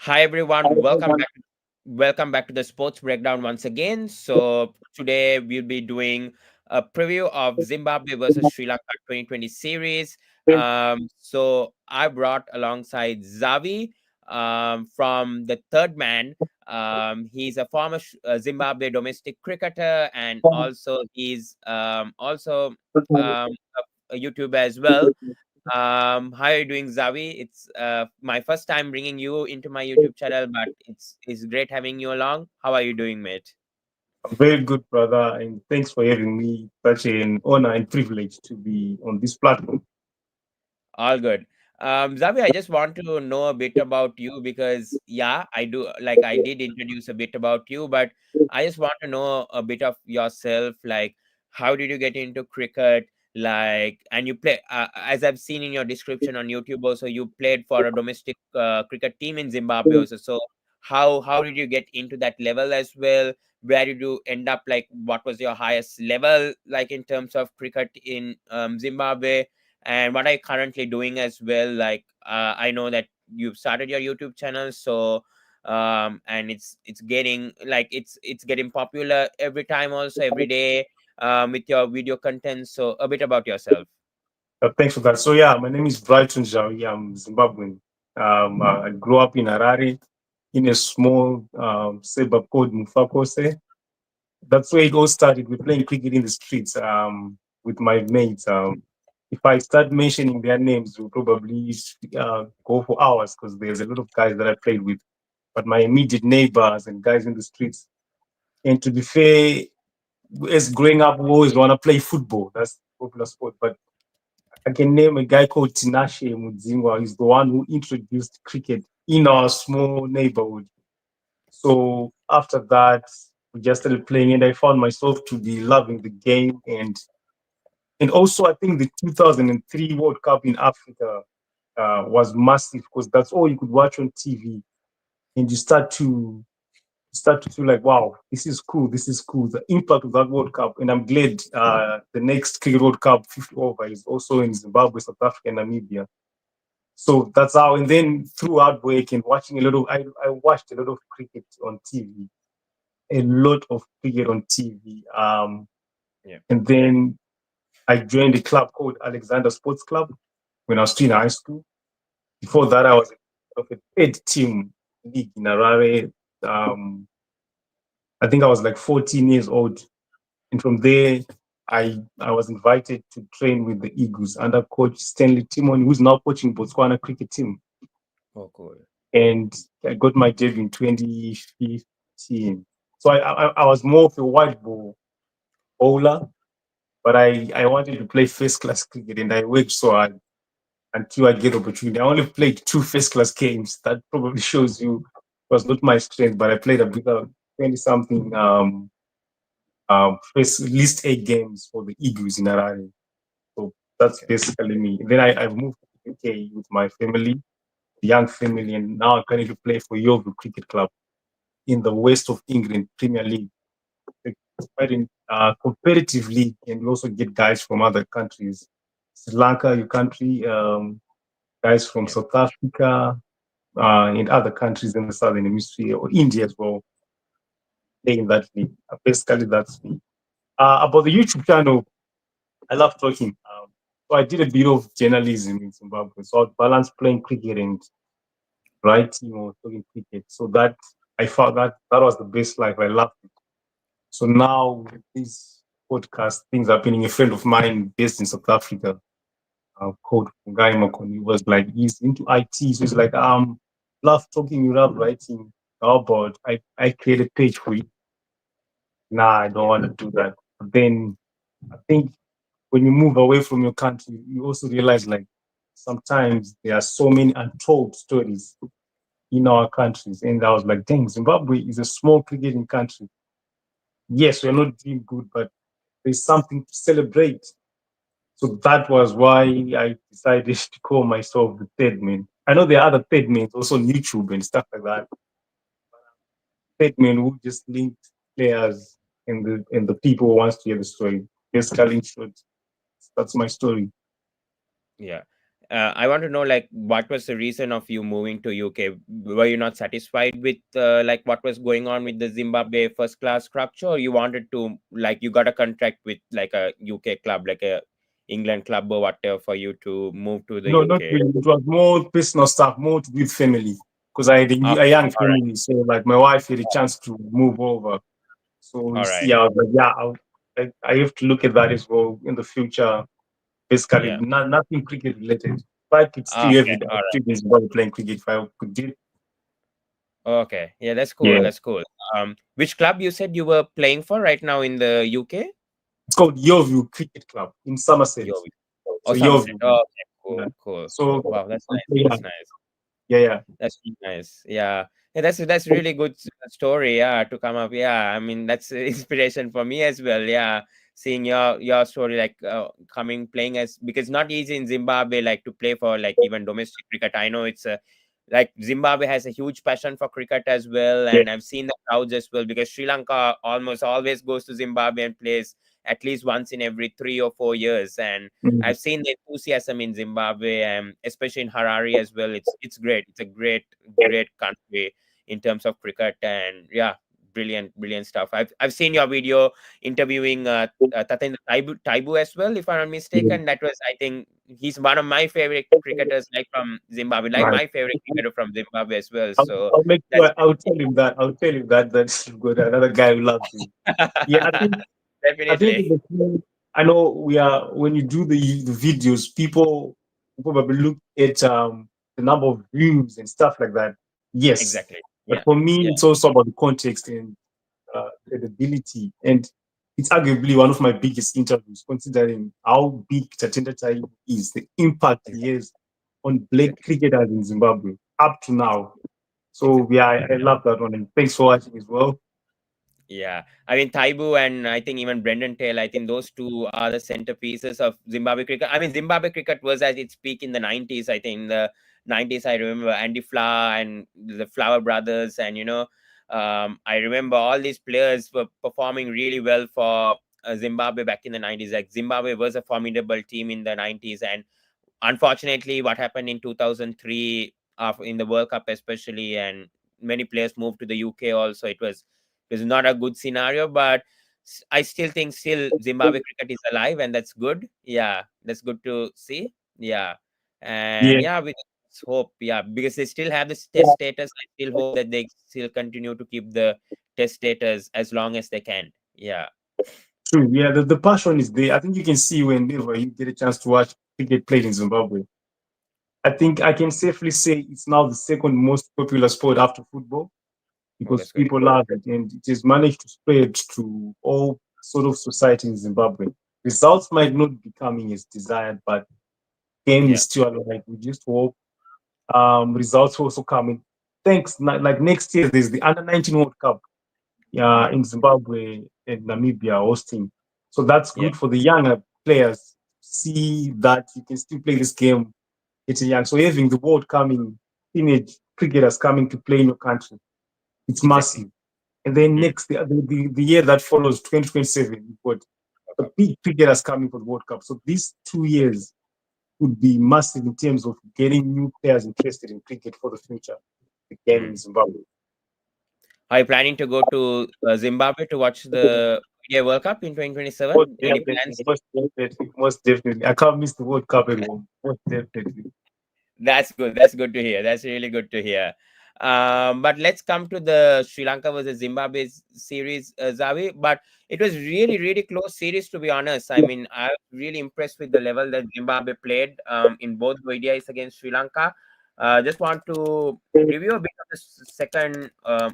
Hi everyone, welcome back to the sports breakdown once again. So today we'll be doing a preview of Zimbabwe versus Sri Lanka 2020 series. So I brought alongside Zhavi from the Third Man. He's a former Zimbabwe domestic cricketer, and also he's also a YouTuber as well. How are you doing, Zhavi? It's my first time bringing you into my YouTube channel, but it's great having you along. How are you doing, mate? Very good, brother, and thanks for having me. Such an honor and privilege to be on this platform. All good. Zhavi, I just want to know a bit about you because yeah, I do like I did introduce a bit about you, but I just want to know a bit of yourself. Like, how did you get into cricket? Like, and you play as I've seen in your description on YouTube. Also, you played for a domestic cricket team in Zimbabwe. Also, so how did you get into that level as well? Where did you end up? Like, what was your highest level like in terms of cricket in Zimbabwe? And what are you currently doing as well? Like, I know that you've started your YouTube channel, so and it's getting like it's getting popular every time, also every day, with your video content. So a bit about yourself. Thanks for that. So, yeah, my name is Brighton Zhawi. I'm Zimbabwean. I grew up in Harare in a small suburb called Mufakose. That's where it all started. We're playing cricket in the streets with my mates. If I start mentioning their names, we'll probably go for hours because there's a lot of guys that I played with. But my immediate neighbors and guys in the streets. And to be fair, as growing up, we always want to play football. That's the popular sport. But I can name a guy called Tinashe Mudzingwa. He's the one who introduced cricket in our small neighborhood. So after that, we just started playing, and I found myself to be loving the game. And also, I think the 2003 World Cup in Africa was massive because that's all you could watch on TV, and you start to feel like, wow, this is cool. This is cool. The impact of that World Cup. And I'm glad the next Cricket World Cup 50 over is also in Zimbabwe, South Africa, and Namibia. So that's how. And then through outbreak and watching a lot of, I watched a lot of cricket on TV, a lot of cricket on TV. Yeah. And then I joined a club called Alexander Sports Club when I was still in high school. Before that, I was of a paid team league in Harare. Um, I think I was like 14 years old. And from there, I was invited to train with the Eagles under coach Stanley Timon, who's now coaching Botswana cricket team. Oh, cool. And I got my debut in 2015. So I was more of a white ball bowler, but I wanted to play first class cricket and I worked so hard until I get opportunity. I only played two first class games. That probably shows you it was not my strength, but I played a bit of 20 something first at least 8 games for the Eagles in Harare. So that's Okay. basically me. Then I moved to the UK with my family, young family, and now I'm going to play for Yeovil Cricket Club in the west of England Premier League. It's quite a competitive league, and we also get guys from other countries. Sri Lanka, your country, guys from Yeah. South Africa, and other countries in the southern hemisphere, or India as well, playing that league. Basically, that's me. About the YouTube channel, I love talking. So I did a bit of journalism in Zimbabwe. So I balance playing cricket and writing or talking cricket. So that I found that was the best life. I loved it. So now with this podcast, things happening. A friend of mine based in South Africa, called Guy Makoni, was like he's into IT. So he's like, love talking, you love writing. How about I create a page for you? Nah, I don't Yeah. want to do that. But then I think when you move away from your country, you also realize like sometimes there are so many untold stories in our countries. And I was like, dang, Zimbabwe is a small cricketing country. Yes, we're not doing good, but there's something to celebrate. So that was why I decided to call myself the third man. I know there are other third men also on YouTube and stuff like that. Third man who just linked players and the people who wants to hear the story. Basically, in short, that's my story. Yeah. I want to know, like, what was the reason of you moving to UK? Were you not satisfied with like what was going on with the Zimbabwe first class structure, or you wanted to, like, you got a contract with like a UK club, like a England club or whatever, for you to move to the No, not UK? really. It was more personal stuff, more to do with family. Because I had Okay, a young all right, family, so like my wife had a chance to move over. So you all right, see, I was like, yeah, I have to look at that as well in the future. Basically, yeah, nothing cricket related. If I could still have okay, it, all I'd right, still be Zimbabwe playing cricket if I could do it. okay, yeah, that's cool, Yeah, that's cool. Which club you said you were playing for right now in the UK? it's called Yeovil Cricket Club in Somerset. Yo, oh, So Somerset. Yeovil, Oh, okay, yeah. cool, cool. So Wow, that's nice. yeah, That's nice. yeah. That's really nice. Yeah. Yeah, that's really good story. Yeah, to come up. Yeah, I mean that's inspiration for me as well. Yeah, seeing your story, like coming playing as, because not easy in Zimbabwe, like to play for like even domestic cricket. I know it's a, like Zimbabwe has a huge passion for cricket as well, Yeah. and I've seen the crowds as well, because Sri Lanka almost always goes to Zimbabwe and plays at least once in every 3 or 4 years, and Mm. I've seen the enthusiasm in Zimbabwe, especially in Harare as well. It's great. It's a great country in terms of cricket, and yeah, brilliant stuff. I've seen your video interviewing Tatenda Taibu as well, if I'm not Yeah. mistaken. That was, I think, he's one of my favorite cricketers, like from Zimbabwe, like Right. my favorite cricketer from Zimbabwe as well. I'll, So I'll make that's sure I'll tell him that. I'll tell him that that's good. Another guy who loves him. Yeah, I think definitely the thing- I know we are when you do the videos, people probably look at the number of views and stuff like that. Yes, exactly. but Yeah, for me, yeah, it's also about the context and credibility. And it's arguably one of my biggest interviews, considering how big Tatenda Tai is, the impact he exactly, has on black exactly, cricketers in Zimbabwe up to now. So exactly. yeah, I love that one, and thanks for watching as well. Yeah, I mean Taibu and I think even Brendan Taylor, I think those two are the centerpieces of Zimbabwe cricket. I mean Zimbabwe cricket was at its peak in the 90s. I think in the 90s, I remember Andy Flower and the Flower brothers, and I remember all these players were performing really well for Zimbabwe back in the 90s. Like Zimbabwe was a formidable team in the 90s, and unfortunately, what happened in 2003 in the World Cup, especially, and many players moved to the UK also. It was not a good scenario, but I still think still Zimbabwe cricket is alive, and that's good. Yeah, that's good to see. Yeah, and Yeah, yeah, we just hope. Yeah, because they still have this test status. I still hope that they still continue to keep the test status as long as they can. Yeah, true. Yeah, the passion is there. I think you can see whenever you get a chance to watch cricket played in Zimbabwe. I think I can safely say it's now the second most popular sport after football oh, because that's good. people love it and it has managed to spread to all sort of society in Zimbabwe. Results might not be coming as desired, but game Yeah, is still alive. We just hope results also coming. Thanks. Like next year, there's the Under 19 World Cup mm, in Zimbabwe and Namibia hosting. So that's yeah, good for the younger players. See that you can still play this game at a young. So having the world coming, teenage cricketers coming to play in your country, it's exactly. massive. And then Mm, next the year that follows, 2027, we've got the okay. big cricketers coming for the World Cup. So these 2 years would be massive in terms of getting new players interested in cricket for the future again Mm. in Zimbabwe. Are you planning to go to Zimbabwe to watch the Media World Cup in Most 2027? Any definitely, plans? most definitely, most definitely. I can't miss the World Cup at home. Most definitely. That's good. That's good to hear. That's really good to hear. But let's come to the Sri Lanka versus Zimbabwe series, Zhavi. But it was really close series, to be honest. I mean, I was really impressed with the level that Zimbabwe played in both ODIs against Sri Lanka. Just want to review a bit of the second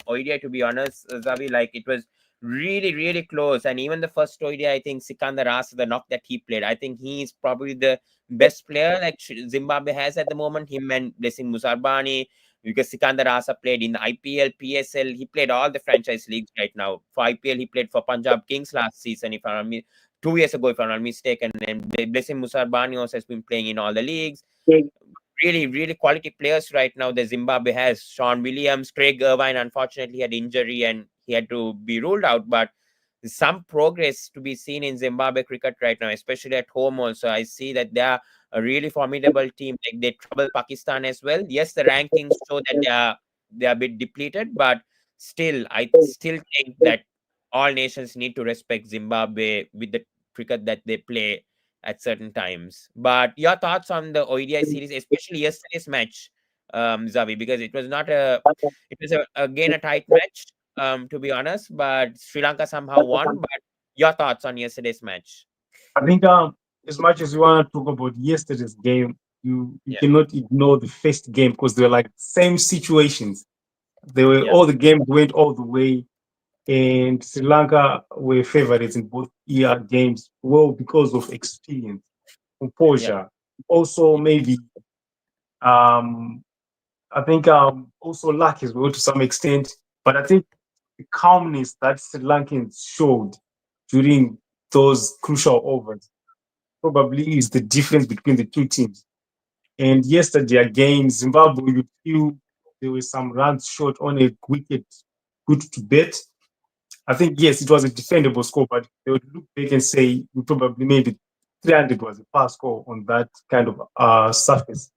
ODI, to be honest, Zhavi. Like it was really close, and even the first ODI, I think Sikandar Raza, the knock that he played, I think he's probably the best player like Zimbabwe has at the moment. Him and Blessing Musarbani, because Sikandar Raza played in the IPL, PSL. He played all the franchise leagues right now. For IPL, he played for Punjab Kings last season, if I'm not 2 years ago, if I'm not mistaken. And Blessing Musarbani also has been playing in all the leagues. Really quality players right now that Zimbabwe has. Sean Williams, Craig Irvine, unfortunately had injury and he had to be ruled out, but some progress to be seen in Zimbabwe cricket right now, especially at home also. I see that they are a really formidable team. Like they trouble Pakistan as well. Yes, the rankings show that they are a bit depleted, but still, I still think that all nations need to respect Zimbabwe with the cricket that they play at certain times. But your thoughts on the ODI series, especially yesterday's match, Zhavi, because it was not a, it was again a tight match, to be honest, but Sri Lanka somehow won. But your thoughts on yesterday's match? I think as much as you want to talk about yesterday's game, you Yeah, cannot ignore the first game because they were like same situations. They were yeah, all the games went all the way, and Sri Lanka were favorites in both games. Well, because of experience, yeah, composure, also maybe um, I think also luck as well to some extent. But I think the calmness that Sri Lankans showed during those crucial overs probably is the difference between the two teams. And yesterday again, Zimbabwe, you feel there were some runs short on a wicket, good to bet. I think yes, it was a defendable score, but they would look back and say we probably maybe 300 was a pass score on that kind of surface.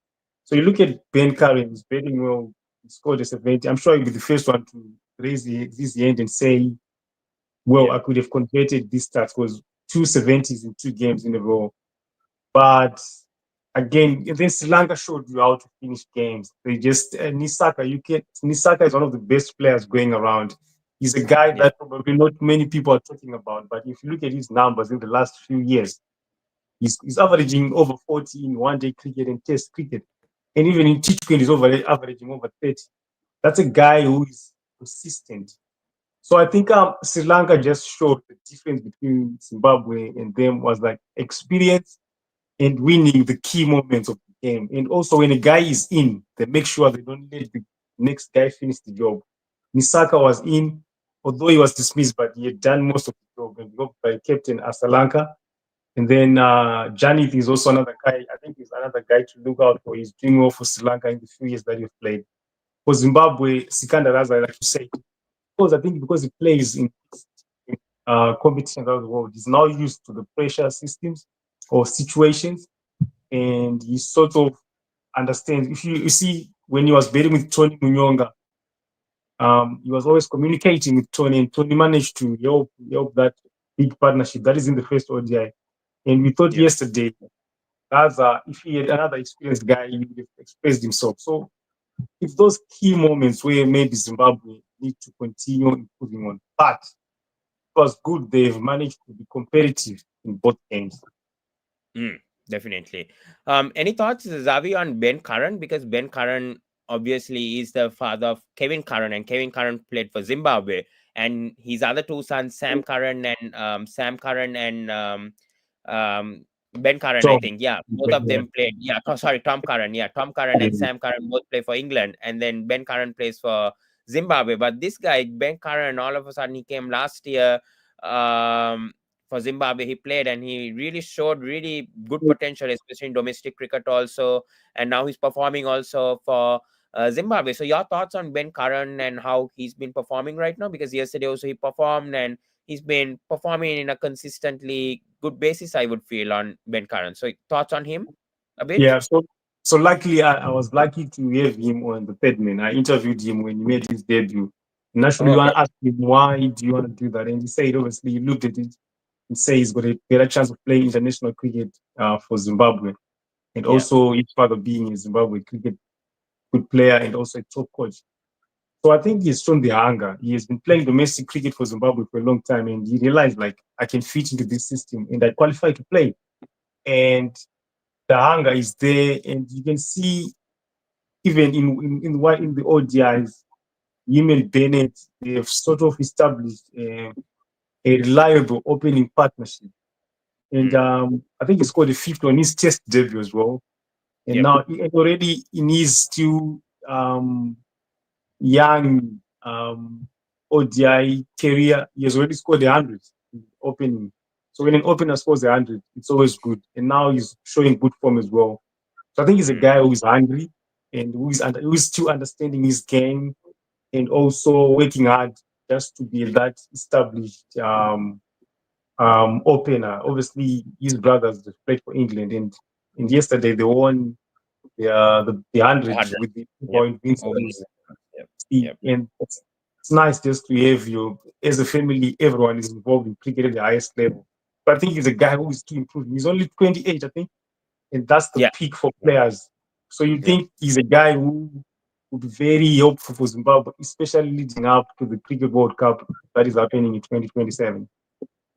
So you look at Ben Curran, he's batting well, he scored a 70. I'm sure he'll be the first one to raise his hand and say, well, yeah, I could have converted this stats because two 70s in 2 games in a row. But again, then Sri Lanka showed you how to finish games. They just Nisaka is one of the best players going around. He's a guy yeah, that probably not many people are talking about. But if you look at his numbers in the last few years, he's averaging over 40 in one-day cricket and Test cricket, and even in T20 he's averaging over 30. That's a guy who is consistent. So I think Sri Lanka just showed the difference between Zimbabwe and them was like experience and winning the key moments of the game. And also, when a guy is in, they make sure they don't let the next guy finish the job. Nisaka was in, although he was dismissed, but he had done most of the job and worked by Captain Asalanka. And then Janith is also another guy. I think he's another guy to look out for. He's doing well for Sri Lanka in the few years that he's played. For Zimbabwe, Sikandar Raza, like you say, because I think because he plays in competitions around the world, he's now used to the pressure systems or situations, and he sort of understands. If you see when he was betting with Tony Munyonga, he was always communicating with Tony, and Tony managed to help that big partnership. That is in the first ODI, and we thought yeah. yesterday, Gaza, if he had another experienced guy, he would have expressed himself. So if those key moments where maybe Zimbabwe need to continue improving on, but it was good they've managed to be competitive in both games. Mm, definitely. Any thoughts, Zavi, on Ben Curran? Because Ben Curran obviously is the father of Kevin Curran, and Kevin Curran played for Zimbabwe, and his other two sons, Sam Curran and Ben Curran, I So think. Yeah, both of yeah, them played. Yeah, sorry, Tom Curran. Yeah, Tom Curran and Sam Curran both play for England, and then Ben Curran plays for Zimbabwe. But this guy, Ben Curran, all of a sudden he came last year. For Zimbabwe, he played and he really showed really good potential, especially in domestic cricket also. And now he's performing also for Zimbabwe. So your thoughts on Ben Curran and how he's been performing right now? Because yesterday also he performed and he's been performing in a consistently good basis, I would feel, on Ben Curran. So thoughts on him a bit? yeah. So luckily, I was lucky to have him on the Third Man. I interviewed him when he made his debut. Naturally, Oh, you okay. want to ask him why do you want to do that, and he said obviously he looked at it and say he's got a better chance of playing international cricket for Zimbabwe, and Yeah. also his father being a Zimbabwe cricket good player and also a top coach. So I think he's shown the hunger. He has been playing domestic cricket for Zimbabwe for a long time, and he realized like I can fit into this system and I qualify to play. And the hunger is there, and you can see even in the ODIs, him and Bennett they have sort of established a reliable opening partnership. And Mm. I think he scored a 50 on his test debut as well. And Yep. now already in his still young ODI career, he has already scored 100 in opening. So when an opener scores 100, it's always good. And now he's showing good form as well. So I think he's a Mm. guy who is hungry and who is still understanding his game and also working hard just to be that established opener. Obviously, his brothers have played for England, and And yesterday they won the 100 100. with the Yep. point win Over. series. Yep. See, Yep. and it's nice just to have you as a family. Everyone is involved in cricket at the highest level. But I think he's a guy who is to improve. He's only 28, I think, and that's the Yeah. peak for Yeah. players. So you Yeah. think he's a guy who would be very helpful for Zimbabwe, especially leading up to the Cricket World Cup that is happening in 2027.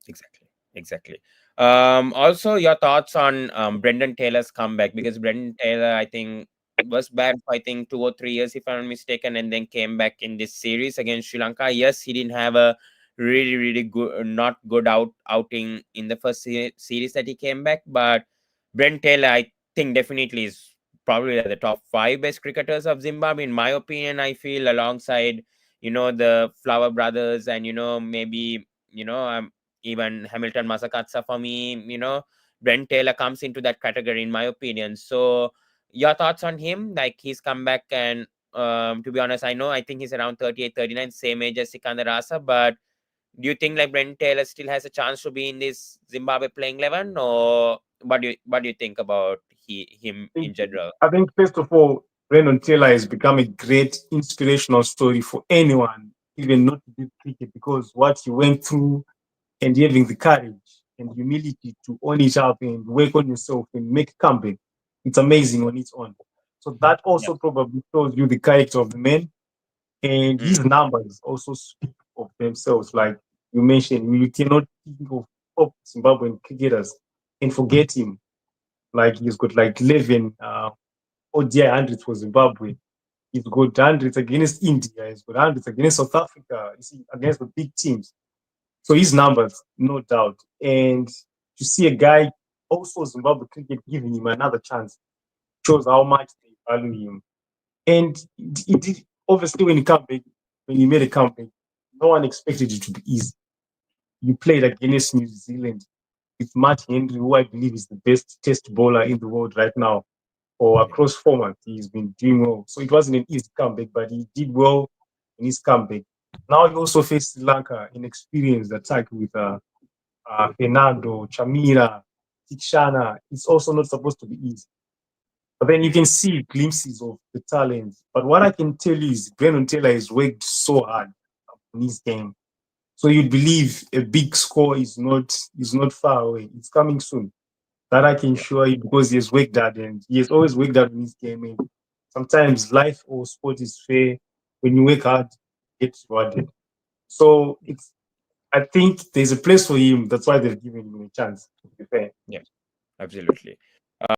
Exactly. Exactly. Also, your thoughts on Brendan Taylor's comeback, because Brendan Taylor, I think, was bad for I think 2 or 3 years, if I'm not mistaken, and then came back in this series against Sri Lanka. Yes, he didn't have a really good, not good outing in the first series that he came back, but Brendan Taylor, I think, definitely is probably the top 5 best cricketers of Zimbabwe, in my opinion. I feel alongside the Flower brothers and maybe even Hamilton Masakatsa for me, Brent Taylor comes into that category in my opinion. So your thoughts on him? Like he's come back and to be honest, I think he's around 38, 39, same age as Sikandar Raza, but do you think like Brent Taylor still has a chance to be in this Zimbabwe playing 11, or what do you think about him in general? I think first of all, Brendan Taylor has become a great inspirational story for anyone, even not to do cricket, because what he went through and having the courage and humility to own it up and work on yourself and make a comeback, it's amazing on its own. So that Yeah. also probably shows you the character of the man, and Mm, his numbers also speak of themselves. Like you mentioned, you cannot think of top Zimbabwean cricketers and forget him. Like he's got like 11 ODI hundreds for Zimbabwe. He's got hundreds against India. He's got hundreds against South Africa. You see, against the big teams. So his numbers, no doubt. And to see a guy also Zimbabwe cricket giving him another chance shows how much they value him. And it did, obviously when he made a comeback, no one expected it to be easy. You played against New Zealand with Matt Henry, who I believe is the best test bowler in the world right now, or yeah. across format. He's been doing well. So it wasn't an easy comeback, but he did well in his comeback. Now he also faced Sri Lanka in experienced attack with Fernando, Chamira, Tikshana. It's also not supposed to be easy. But then you can see glimpses of the talent. But what I can tell you is Brendan Taylor has worked so hard in his game. So you'd believe a big score is not far away. It's coming soon. That I can Yeah. show you because he has worked hard and he has always worked hard in his game. And sometimes life or sport is fair. When you work hard, you get rewarded. So I think there's a place for him. That's why they've given him a chance. To be fair. Yeah. Absolutely.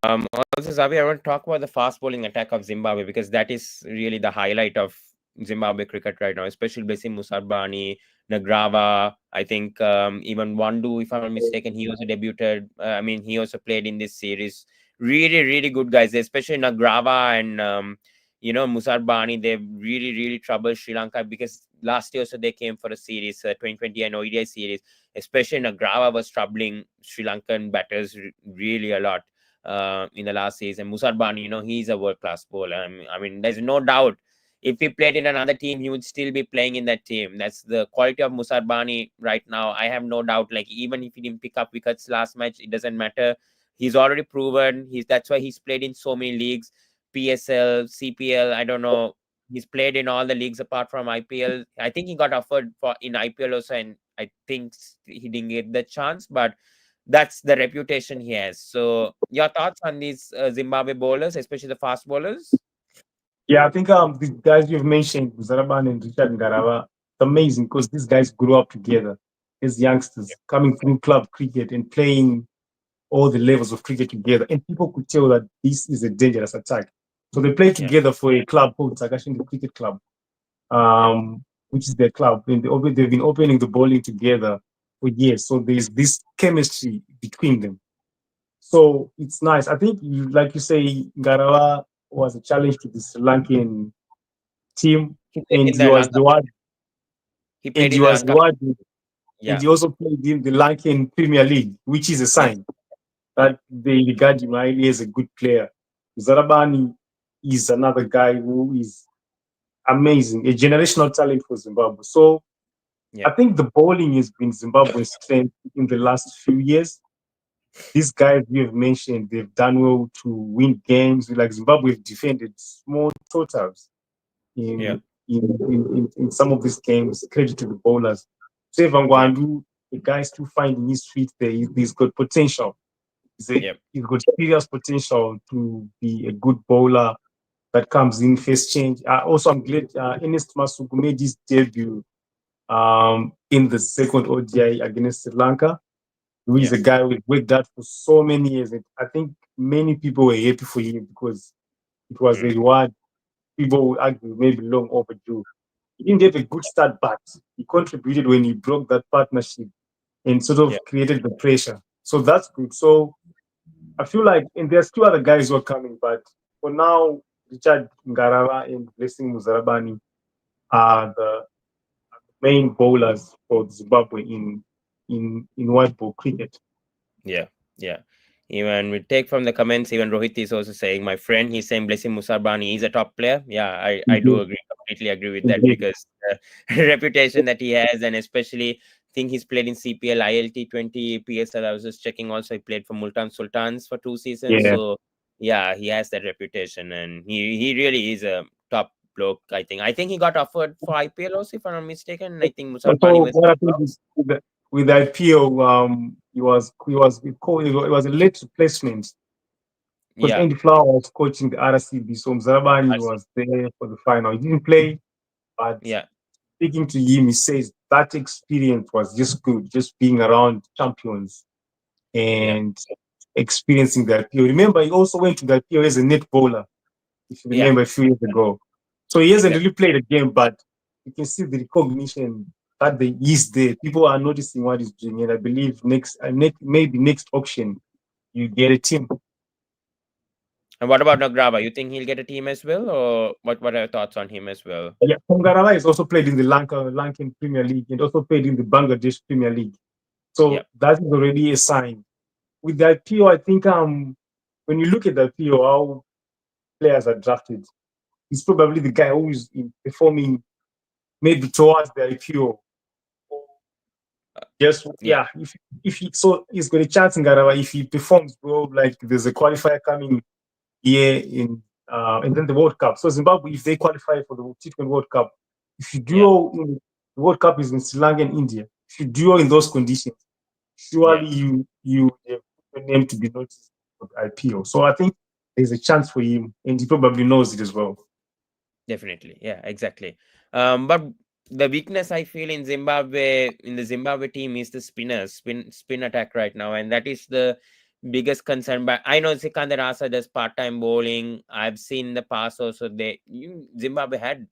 Also, Zhavi, I want to talk about the fast bowling attack of Zimbabwe, because that is really the highlight of Zimbabwe cricket right now, especially Besim Musarbani, Nagrava. I think even Wandu, if I'm not mistaken, he also debuted. He also played in this series. Really good guys, especially Nagrava and Musarbani. They really troubled Sri Lanka, because last year also they came for a series, 2020 and ODI series. Especially Nagrava was troubling Sri Lankan batters really a lot in the last season. Musarbani, he's a world class bowler. There's no doubt. If he played in another team, he would still be playing in that team. That's the quality of Musarbani right now. I have no doubt. Like even if he didn't pick up wickets last match, it doesn't matter. He's already proven. That's why he's played in so many leagues, PSL, CPL. I don't know. He's played in all the leagues apart from IPL. I think he got offered for in IPL also, and I think he didn't get the chance, but that's the reputation he has. So, your thoughts on these Zimbabwe bowlers, especially the fast bowlers? Yeah, I think the guys you've mentioned, Zaraban and Richard Ngarawa, it's amazing because these guys grew up together as youngsters, coming through club cricket and playing all the levels of cricket together. And people could tell that this is a dangerous attack. So they played Yeah, together for a club called Takashindi Cricket Club, yeah, which is their club. And they've been opening the bowling together for years. So there's this chemistry between them. So it's nice. I think, like you say, Ngarawa was a challenge to the Sri Lankan team, he played and in the Lanka. He and played he in the was Lanka. rewarded, and Yeah, he also played in the Lankan Premier League, which is a yeah, sign yeah, that they regard him highly as a good player. Zarabani is another guy who is amazing, a generational talent for Zimbabwe. So yeah, I think the bowling has been Zimbabwe's strength in the last few years. these guys we have mentioned, they've done well to win games. Like Zimbabwe have defended small totals Yeah. in some of these games. Credit to the bowlers. Yeah. Sevangwandu, the guy still finding his feet there. He's got potential. Yeah. He's got serious potential to be a good bowler that comes in first change. Also, I'm glad Ernest Masuku made his debut in the second ODI against Sri Lanka, who is Yeah. a guy who worked that for so many years. And I think many people were happy for him because it was a Mm. reward people would argue maybe long overdue. He didn't have a good start, but he contributed when he broke that partnership and sort Yeah. of created the pressure. So that's good. So I feel like, and there's two other guys who are coming, but for now, Richard Ngarara and Blessing Muzarabani are the main bowlers for Zimbabwe in white ball cricket. Yeah, yeah. Even we take from the comments, even Rohit is also saying, my friend, he's saying Blessing Musarbani is a top player. Yeah, I do Indeed, agree, completely agree with that indeed. because reputation that he has, and especially think he's played in CPL, ILT20, PSL. I was just checking also, he played for Multan Sultans for 2 seasons. Yeah. So yeah, he has that reputation, and he really is a top bloke. I think he got offered for IPL also, if I'm not mistaken. I think Musarbani So was what happened with the IPO, it was a late replacement because yeah, Andy Flower was coaching the RCB, so Mzarabani I see. was there for the final. He didn't play, but Yeah, speaking to him, he says that experience was just good, just being around champions yeah, and experiencing the IPO. Remember, he also went to the IPO as a net bowler, if you yeah, remember a few years ago. So he hasn't exactly. really played a game, but you can see the recognition that he's there. People are noticing what he's doing, and I believe maybe next auction you get a team. And what about Nagrava? You think he'll get a team as well, or what are your thoughts on him as well? Yeah, Pongarala has also played in the Lankan Premier League and also played in the Bangladesh Premier League. So Yep. that is already a sign. With the IPO, I think when you look at the IPO, how players are drafted, he's probably the guy who is performing maybe towards the IPO. Yes, Yeah. yeah. If he so he's got a chance in Garava if he performs well, like there's a qualifier coming here in and then the World Cup. So Zimbabwe, if they qualify for the T20 World Cup, if you Yeah. duo in the World Cup is in Sri Lanka and India, if you duo in those conditions, Yeah. surely you have a name to be noticed for the IPO. So I think there's a chance for him, and he probably knows it as well. Definitely. Yeah. Exactly. But the weakness I feel in the Zimbabwe team is the spin attack right now, and that is the biggest concern. But I know Sikandar Raza does part-time bowling. I've seen in the past also Zimbabwe had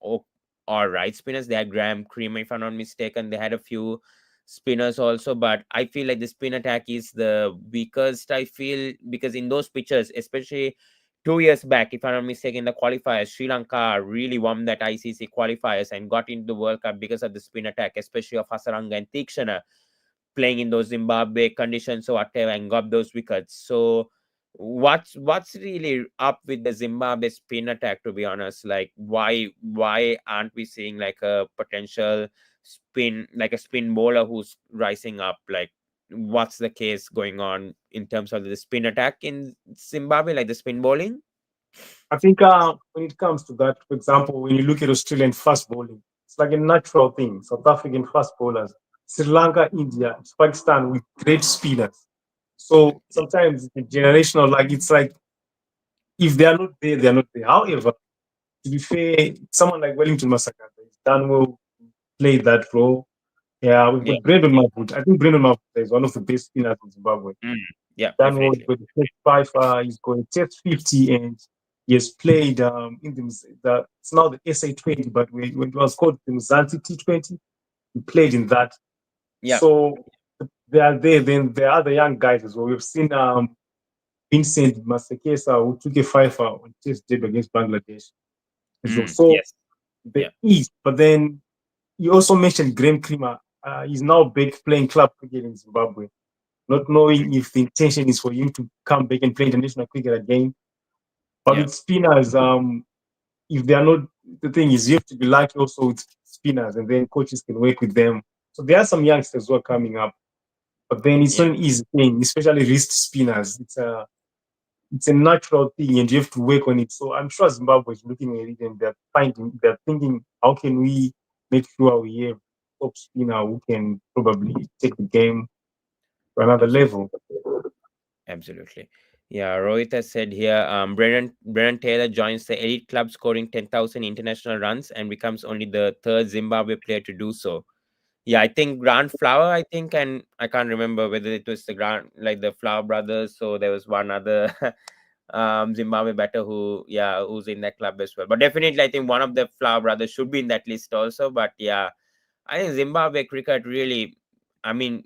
oh, all right spinners. They had Graham Creamer, if I'm not mistaken. They had a few spinners also, but I feel like the spin attack is the weakest. I feel because in those pitches, especially 2 years back, if I'm not mistaken, the qualifiers, Sri Lanka really won that ICC qualifiers and got into the World Cup because of the spin attack, especially of Hasaranga and Theekshana playing in those Zimbabwe conditions or whatever and got those wickets. So what's really up with the Zimbabwe spin attack, to be honest? Like why aren't we seeing like a potential like a spin bowler who's rising up? Like what's the case going on in terms of the spin attack in Zimbabwe, like the spin bowling? I think when it comes to that, for example, when you look at Australian fast bowling, it's like a natural thing. South African fast bowlers, Sri Lanka, India, Pakistan with great spinners. So sometimes the generational, like it's like if they are not there, they are not there. However, to be fair, someone like Wellington Masakanda is done well, played that role. Yeah, we've Yeah. got Brendan Mahmood. I think Brendan Mahmood is one of the best spinners in Zimbabwe. Mm. Yeah, Dan was definitely. with the test five, he's got a test 50 and he has played in it's now the SA20, but when it was called the Mzansi T20, he played in that. Yeah. So they are there. Then there are the young guys as well. We've seen Vincent Masekesa, who took a five on test debut against Bangladesh as well. Mm. So Yes. there Yeah. is, but then you also mentioned Graham Creamer. He's now back playing club cricket in Zimbabwe, not knowing if the intention is for him to come back and play international cricket again. But Yeah. with spinners, if they are not, the thing is, you have to be lucky also with spinners, and then coaches can work with them. So there are some youngsters who are coming up. But then it's Yeah, not an easy thing, especially wrist spinners. It's a natural thing, and you have to work on it. So I'm sure Zimbabwe is looking at it and they're thinking, how can we make sure we have top spinner who can probably take the game to another absolutely. level. Absolutely. Yeah, Rohit has said here, Brennan Taylor joins the elite club, scoring 10,000 international runs and becomes only the third Zimbabwe player to do so. Yeah, I think Grant Flower, I think, and I can't remember whether it was the Grant, like the Flower brothers. So there was one other Zimbabwe batter who, yeah, who's in that club as well. But definitely, I think one of the Flower brothers should be in that list also. But yeah, I think Zimbabwe cricket really, I mean,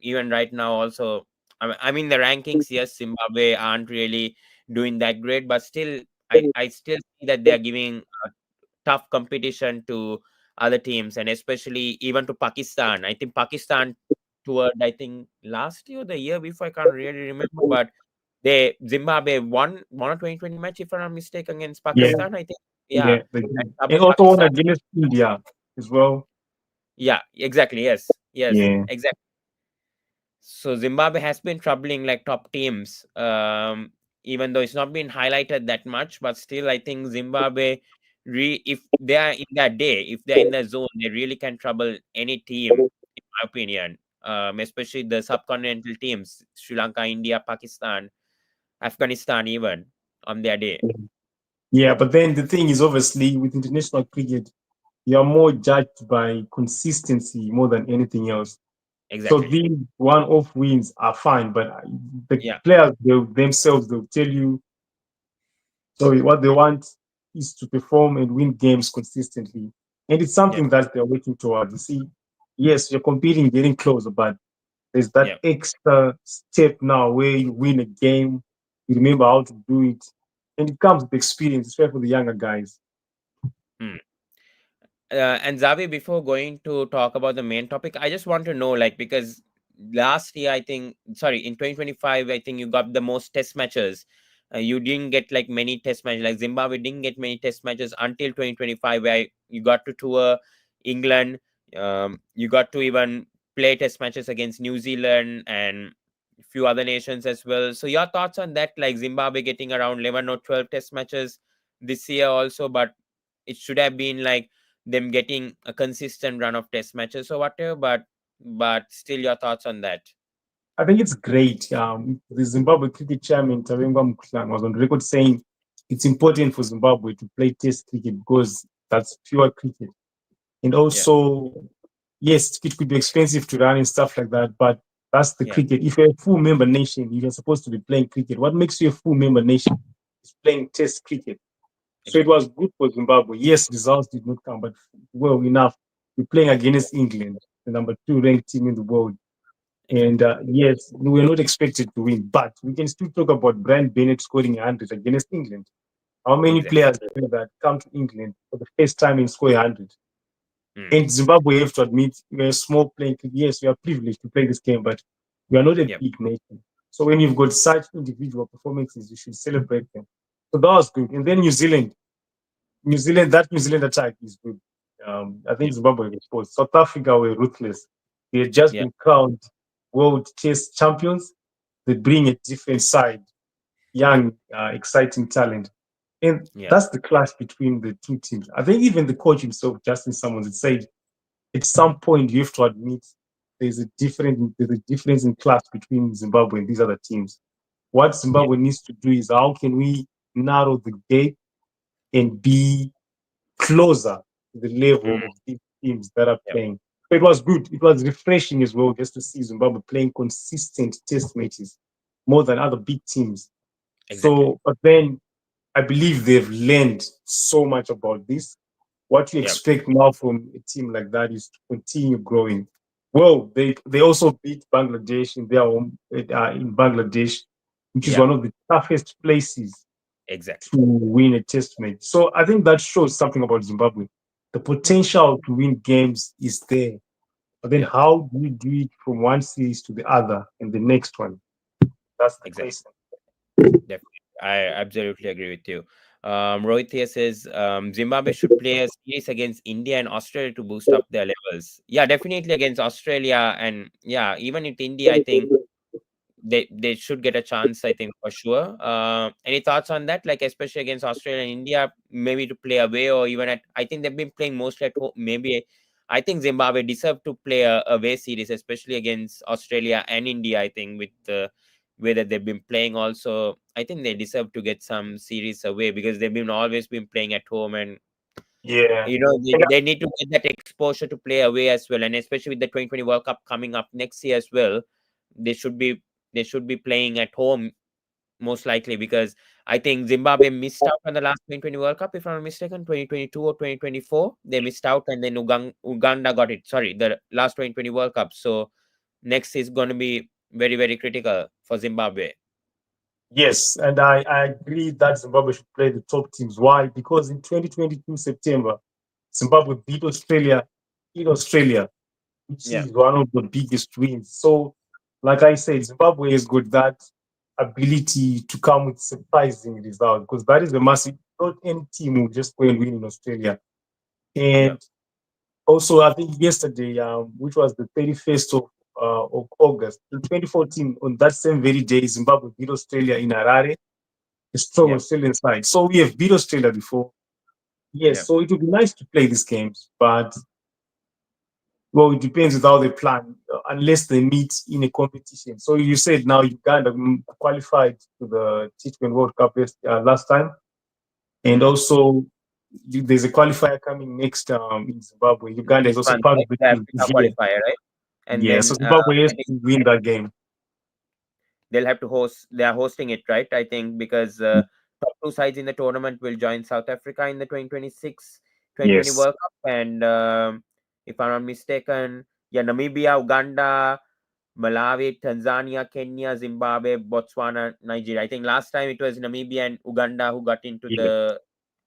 even right now also, I mean the rankings, yes, Zimbabwe aren't really doing that great, but still, I still see that they are giving tough competition to other teams, and especially even to Pakistan. I think Pakistan toward, I think last year, the year before, I can't really remember, but Zimbabwe won a 2020 match, if I'm not mistaken, against Yeah, Pakistan. I think, yeah, yeah. They and did. And troubled also one Pakistan. against India as well. Yeah, exactly. Yes, yes, Yeah. exactly. So Zimbabwe has been troubling like top teams, even though it's not been highlighted that much. But still, I think Zimbabwe, if they are in that day, if they're in that zone, they really can trouble any team, in my opinion. Especially the subcontinental teams, Sri Lanka, India, Pakistan, Afghanistan, even on their day. Yeah, but then the thing is, obviously, with international cricket, you are more judged by consistency more than anything else. So Exactly. these one-off wins are fine, but the Yeah. players themselves, they'll tell you, sorry, what they want is to perform and win games consistently. And it's Yeah. something that they're working towards. You see, yes, you're competing, getting closer, but there's that Yeah. extra step now where you win a game, you remember how to do it, and it comes with experience, especially for the younger guys. Hmm. And Zavi, before going to talk about the main topic, I just want to know, like, because last year, I think, sorry, in 2025, I think you got the most test matches. You didn't get like many test matches, like Zimbabwe didn't get many test matches until 2025, where you got to tour England. You got to even play test matches against New Zealand and a few other nations as well. So, your thoughts on that, like Zimbabwe getting around 11 or 12 test matches this year also, but it should have been like them getting a consistent run of test matches or whatever, but still your thoughts on that. I think it's great. The Zimbabwe cricket chairman, Tarenga Mkhitaryan, was on record saying it's important for Zimbabwe to play test cricket because that's pure cricket. And Yeah, also, yes, it could be expensive to run and stuff like that, but that's the yeah, cricket. If you're a full member nation, you're supposed to be playing cricket. What makes you a full member nation is playing test cricket. So it exactly, was good for Zimbabwe. Yes, results did not come, but well enough. We're playing against England, the number two ranked team in the world. And exactly. yes, we were not expected to win, but we can still talk about Brian Bennett scoring 100 against England. How many Exactly. players do that come to England for the first time and score 100? Mm, And Zimbabwe, have to admit, we're a small playing. Yes, we are privileged to play this game, but we are not a yep, big nation. So when you've got such individual performances, you should celebrate them. So that was good. And then that New Zealand attack is good. I think yep, Zimbabwe was exposed. South Africa were ruthless. They had just yep, been crowned world test champions. They bring a different side, young, exciting talent. And yep, that's the clash between the two teams. I think even the coach himself, Justin Summons, had said at some point you have to admit there's a difference in class between Zimbabwe and these other teams. What yep, Zimbabwe needs to do is how can we narrow the gap and be closer to the mm, level of these teams that are yep, playing. So it was good. It was refreshing as well just to see Zimbabwe playing consistent test matches more than other big teams. exactly. So, but then I believe they've learned so much about this. What you Yep, expect now from a team like that is to continue growing. Well, they also beat Bangladesh in their home in Bangladesh, which is yep, one of the toughest places exactly. to win a test match. So I think that shows something about Zimbabwe. The Mm, potential to win games is there. But then yep, how do you do it from one series to the other and the next one? That's the exactly. question. Definitely. I absolutely agree with you. Rohit here says Zimbabwe should play a series against India and Australia to boost up their levels. Yeah, definitely against Australia, and yeah, even with India, I think they should get a chance, I think, for sure. Any thoughts on that? Like, especially against Australia and India, maybe to play away, or even at, I think they've been playing mostly at home. Maybe I think Zimbabwe deserve to play a away series, especially against Australia and India. I think with the way that they've been playing, also, I think they deserve to get some series away because they've been always been playing at home, and Yeah. they need to get that exposure to play away as well, and especially with the 2020 World Cup coming up next year as well, they should be they should be playing at home most likely, because I think Zimbabwe missed out on the last 2020 World Cup, if I'm not mistaken, 2022 or 2024. They missed out, and then Uganda got it. Sorry, the last 2020 World Cup. So next is going to be very, very critical for Zimbabwe. Yes, and I agree that Zimbabwe should play the top teams. Why? Because in 2022 September, Zimbabwe beat Australia in Australia, which Yeah, is one of the biggest wins. So, like I said, Zimbabwe has got that ability to come with surprising results because that is a massive. Not any team will just go and win in Australia. yeah, And also, I think yesterday, which was the 31st of August in 2014, on that same very day, Zimbabwe beat Australia in Harare, a strong yeah, Australian side. So we have beat Australia before. yeah, Yes, so it would be nice to play these games, but well, it depends with how they plan, unless they meet in a competition. So you said now Uganda qualified to the T20 World Cup last time, and mm. also there's a qualifier coming next in Zimbabwe. Uganda is This also month, part of right? the The team. Africa Yeah, qualifier, right? And yeah. So then Zimbabwe has I think to win that game. they'll have to host. They are hosting it, right? I think because top two sides in the tournament will join South Africa in the 2026 2020 Yes, World Cup, and if I'm not mistaken, yeah, Namibia, Uganda, Malawi, Tanzania, Kenya, Zimbabwe, Botswana, Nigeria. I think last time it was Namibia and Uganda who got into yes. the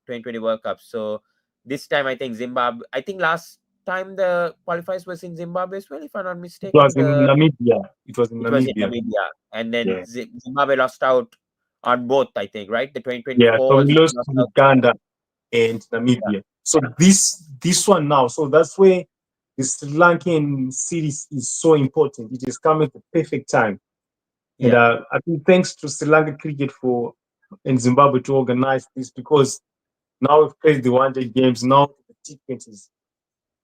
2020 World Cup. So this time I think Zimbabwe. I think last time the qualifiers was in Zimbabwe as well, if I'm not It mistaken. was in Namibia. It was in It was in Namibia. Namibia, and then Yeah, Zimbabwe lost out on both. I think, right? The yeah. So 2024 we Zimbabwe lost lost to out. Uganda and Yeah, Namibia. So this one now, so that's where the Sri Lankan series is so important. It is coming at the perfect time, and yeah, I think thanks to Sri Lanka cricket for and Zimbabwe to organize this because now we've played the one-day games, now the T20s.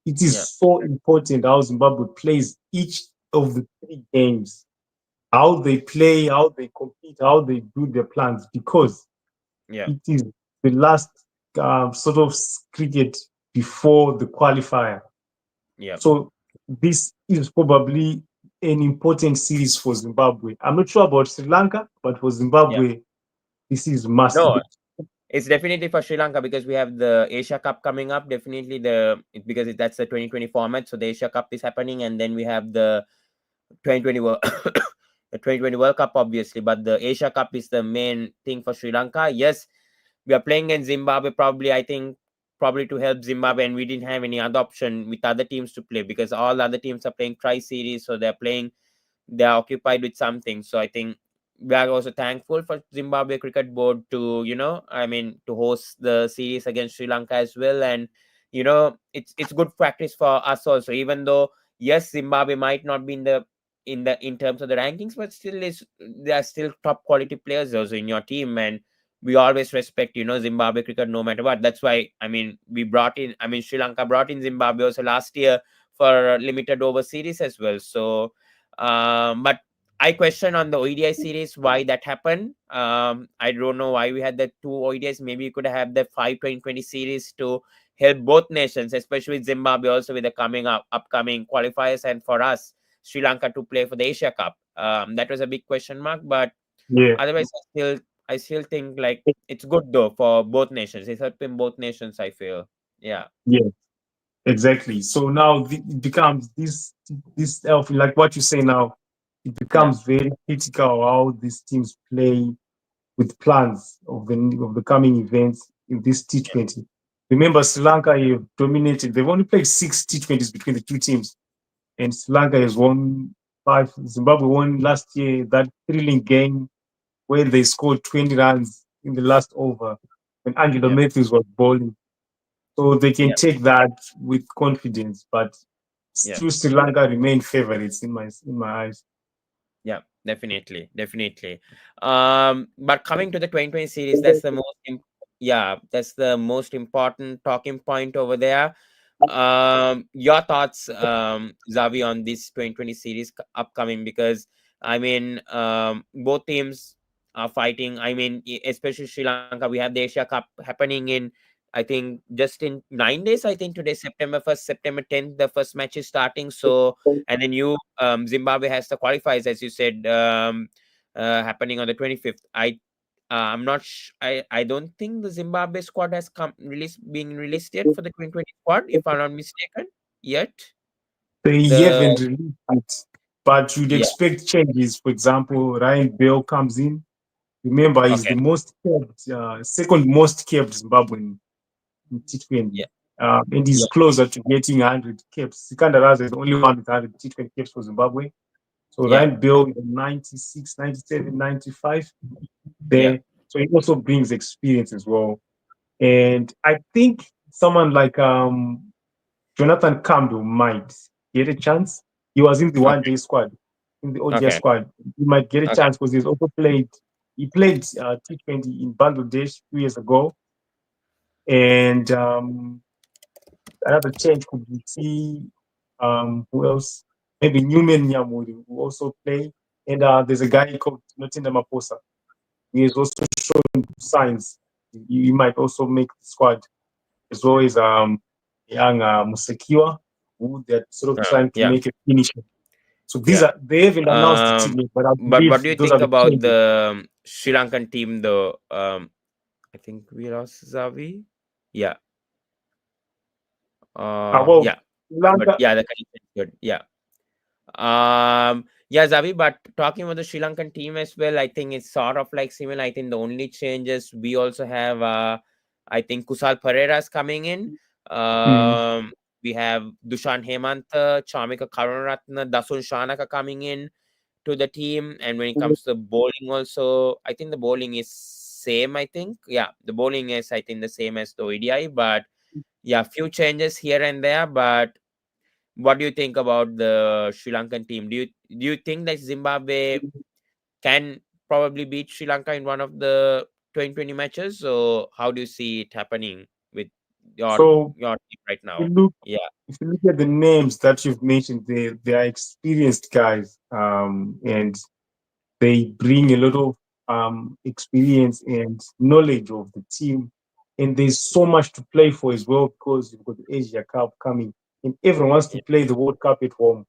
It is yeah, so important how Zimbabwe plays each of the three games, how they play, how they compete, how they do their plans, because yeah, it is the last sort of cricket before the qualifier. yeah, So this is probably an important series for Zimbabwe. I'm not sure about Sri Lanka, but for yeah. Zimbabwe, this is massive. No, it's definitely for Sri Lanka because we have the Asia Cup coming up. Definitely because that's the 2020 format. So the Asia Cup is happening, and then we have the 2020 World the 2020 World Cup, obviously. But the Asia Cup is the main thing for Sri Lanka. Yes, we are playing in Zimbabwe. Probably, I think, probably to help Zimbabwe, and we didn't have any other option with other teams to play because all other teams are playing tri series, so they're occupied with something. So I think we are also thankful for Zimbabwe Cricket Board to, I mean, to host the series against Sri Lanka as well. And it's good practice for us also. Even though yes, Zimbabwe might not be in terms of the rankings, but still they are still top quality players also in your team, and we always respect Zimbabwe cricket no matter what. That's why I mean Sri Lanka brought in Zimbabwe also last year for a limited over series as well. So but I question on the ODI series why that happened. I don't know why we had the two ODIs. Maybe you could have the 5 2020 series to help both nations, especially with Zimbabwe also with the upcoming qualifiers, and for us, Sri Lanka to play for the Asia Cup. That was a big question mark, but Yeah, otherwise, I still think like it's good though for both nations. It's helping both nations, I feel. Yeah, yeah, exactly. So now it becomes this like what you say now, it yeah, becomes very critical how these teams play with plans of the coming events in this T20. Remember, Sri Lanka have dominated. They've only played 6 T20s between the two teams, and Sri Lanka has won five. Zimbabwe won last year that thrilling game where they scored 20 runs in the last over. when Angelo yeah, Matthews was bowling. So they can yeah, take that with confidence, but yeah. still Sri Lanka remain favorites in my eyes. Yeah, definitely, definitely. But coming to the 2020 series, yeah, that's the most important talking point over there. Your thoughts, Zavi, on this 2020 series upcoming, because I mean, both teams are fighting. I mean, especially Sri Lanka, we have the Asia Cup happening in, I think, just in 9 days. I think today, September 1st, September 10th, the first match is starting. So, and then Zimbabwe has the qualifiers, as you said, happening on the 25th. I'm not. I don't think the Zimbabwe squad has been released yet for the 2020 squad, if I'm not mistaken. Yet They the haven't released it, but you'd yeah, expect changes. For example, Ryan Bell comes in. Remember, he's okay, the most kept, second most kept Zimbabwean in T20. yeah, And yeah, he's closer to getting 100 caps. Sikandar Raza is the only one with 100 T20 caps for Zimbabwe. So yeah, Ryan Bell is 96, 97, 95 yeah. there. So he also brings experience as well. And I think someone like Jonathan Campbell might get a chance. He was in the one Okay, day squad, in the ODI okay, squad. He might get a okay, chance because he's also played. He played T20 in Bangladesh 2 years ago. And another change could be see who else? Maybe Newman Nyamuri who also play. And there's a guy called Notinda Maposa. He has also shown signs. He might also make the squad as well as young Musekiwa, who they're sort of trying to yeah, make a finish. So these yeah. are they haven't announced the team yet, but I But believe what do you those think are the about changes. the Sri Lankan team, though? I think we lost Zavi. Yeah, Well, yeah, Sri but Lanka. yeah, the connection is good. Yeah. Yeah, Zavi, but talking about the Sri Lankan team as well, I think it's sort of like similar. I think the only changes we also have, I think Kusal Pereira's coming in. Mm. We have Dushan Hemanta, Chamika Karunaratna, Dasun Shanaka coming in to the team. And when it comes to bowling, also, I think the bowling is same. I think, yeah, the bowling is I think the same as the ODI, but yeah, few changes here and there, but what do you think about the Sri Lankan team? Do you think that Zimbabwe can probably beat Sri Lanka in one of the 2020 matches? So how do you see it happening with your So your team right you now? look Yeah, if you look at the names that you've mentioned, they are experienced guys, and they bring a lot of experience and knowledge of the team. And there's so much to play for as well because you've got the Asia Cup coming, and everyone wants to yeah, play the World Cup at home.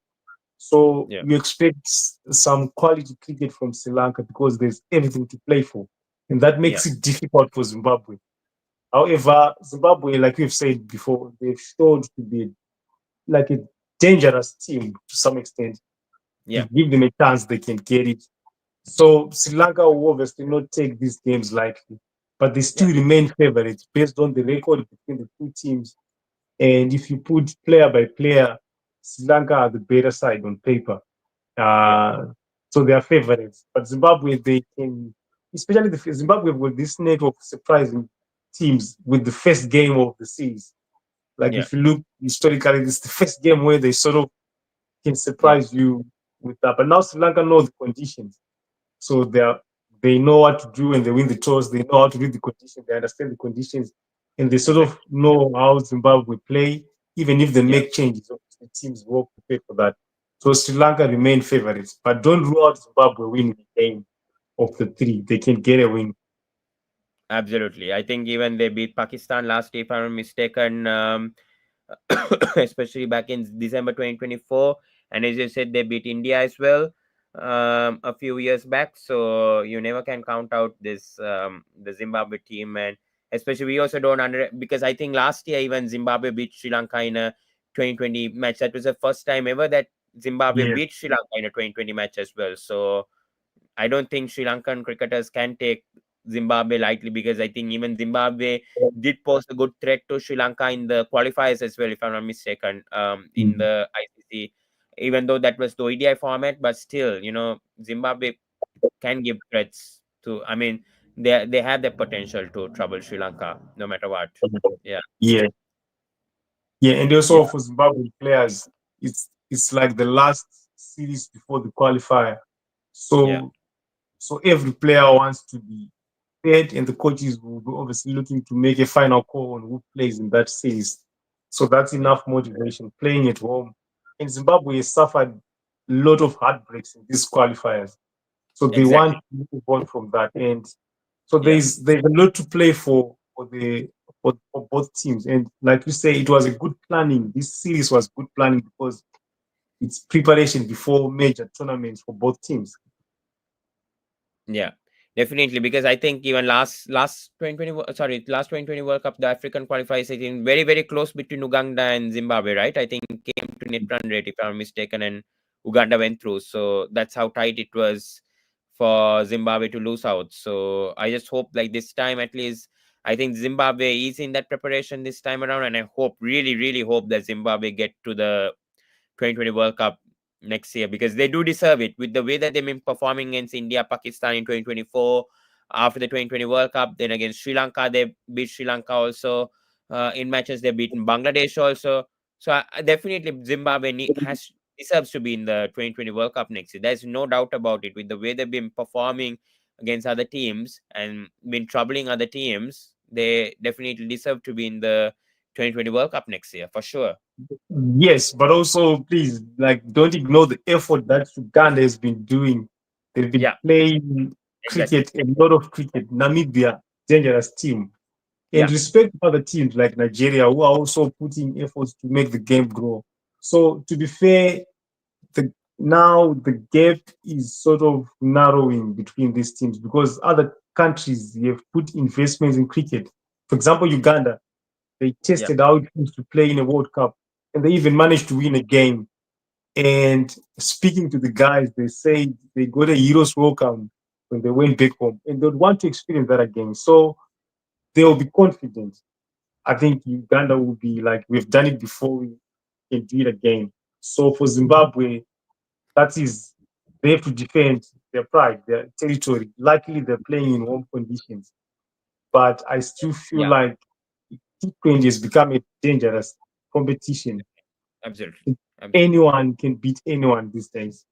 So yeah, you expect some quality cricket from Sri Lanka because there's everything to play for, and that yeah, makes it difficult for Zimbabwe. However, Zimbabwe, like we've said before, they've shown to be like a dangerous team to some extent. yeah, You give them a chance, they can get it. So Sri Lanka will obviously not take these games lightly, but they yeah, still remain favorites based on the record between the two teams. And if you put player by player, Sri Lanka are the better side on paper. yeah, Uh, so they are favorites. But Zimbabwe, they can, especially the Zimbabwe with this net of surprising teams with the first game of the series. Like yeah, if you look historically, this is the first game where they sort of can yeah, surprise you with that. But now Sri Lanka know the conditions. So they know what to do when they win the toss. They know how to read the conditions. They understand the conditions, and they sort of exactly. know how Zimbabwe play. Even if they Yeah, make changes, the teams will prepare for that. So Sri Lanka remain favorites, but don't rule out Zimbabwe winning the game of the three. They can get a win. absolutely. I think even they beat Pakistan last year, if I'm not mistaken. Especially back in December 2024. And as you said, they beat India as well a few years back. So you never can count out this the Zimbabwe team, and especially we also don't under because I think last year even Zimbabwe beat Sri Lanka in a 2020 match. That was the first time ever that Zimbabwe Yes. beat Sri Lanka in a 2020 match as well. So I don't think Sri Lankan cricketers can take Zimbabwe lightly because I think even Zimbabwe did pose a good threat to Sri Lanka in the qualifiers as well, if I'm not mistaken, in Mhm. the ICC. Even though that was the ODI format, but still, Zimbabwe can give threats to. I mean, they have the potential to trouble Sri Lanka no matter what. Yeah, Yeah, yeah, and yeah, also for Zimbabwe players, it's like the last series before the qualifier. yeah, So every player wants to be paid, and the coaches will be obviously looking to make a final call on who plays in that series. So that's yeah, enough motivation playing at home. And Zimbabwe has suffered a lot of heartbreaks in these qualifiers. So they want exactly. to move on from that. And so Yeah, there's a lot to play for both teams. And like you say, it was a good planning. This series was good planning because it's preparation before major tournaments for both teams. yeah, definitely. Because I think even last 2020, sorry, last 2020 World Cup, the African qualifiers, I think very very close between Uganda and Zimbabwe, right? I think came to net run rate if I'm mistaken, and Uganda went through. So that's how tight it was for Zimbabwe to lose out. So I just hope like this time at least. I think Zimbabwe is in that preparation this time around, and I hope, really, really hope that Zimbabwe get to the 2020 World Cup next year because they do deserve it with the way that they've been performing against India, Pakistan in 2024, after the 2020 World Cup, then against Sri Lanka, they beat Sri Lanka also in matches, they've beaten Bangladesh also. So definitely Zimbabwe has deserves to be in the 2020 World Cup next year. There's no doubt about it with the way they've been performing against other teams and been troubling other teams. They definitely deserve to be in the 2020 World Cup next year for sure. Yes, but also please, like, don't ignore the effort that Uganda has been doing. They've been Yeah, playing exactly. cricket, a lot of cricket. Namibia, dangerous team. And Yeah. respect to other teams like Nigeria, who are also putting efforts to make the game grow. So to be fair, now the gap is sort of narrowing between these teams because other countries have put investments in cricket. For example, Uganda, they Yeah. tested out teams to play in a World Cup, and they even managed to win a game. And speaking to the guys, they say they got a hero's welcome when they went back home, and they'd want to experience that again. So they'll be confident. I think Uganda will be like, we've done it before, we can do it again. So for Zimbabwe, that is, they have to defend their pride, their territory. Luckily, they're playing in home conditions, but I still feel Yeah. like T20 has become a dangerous competition. Absolutely. Absolutely. Anyone can beat anyone these days.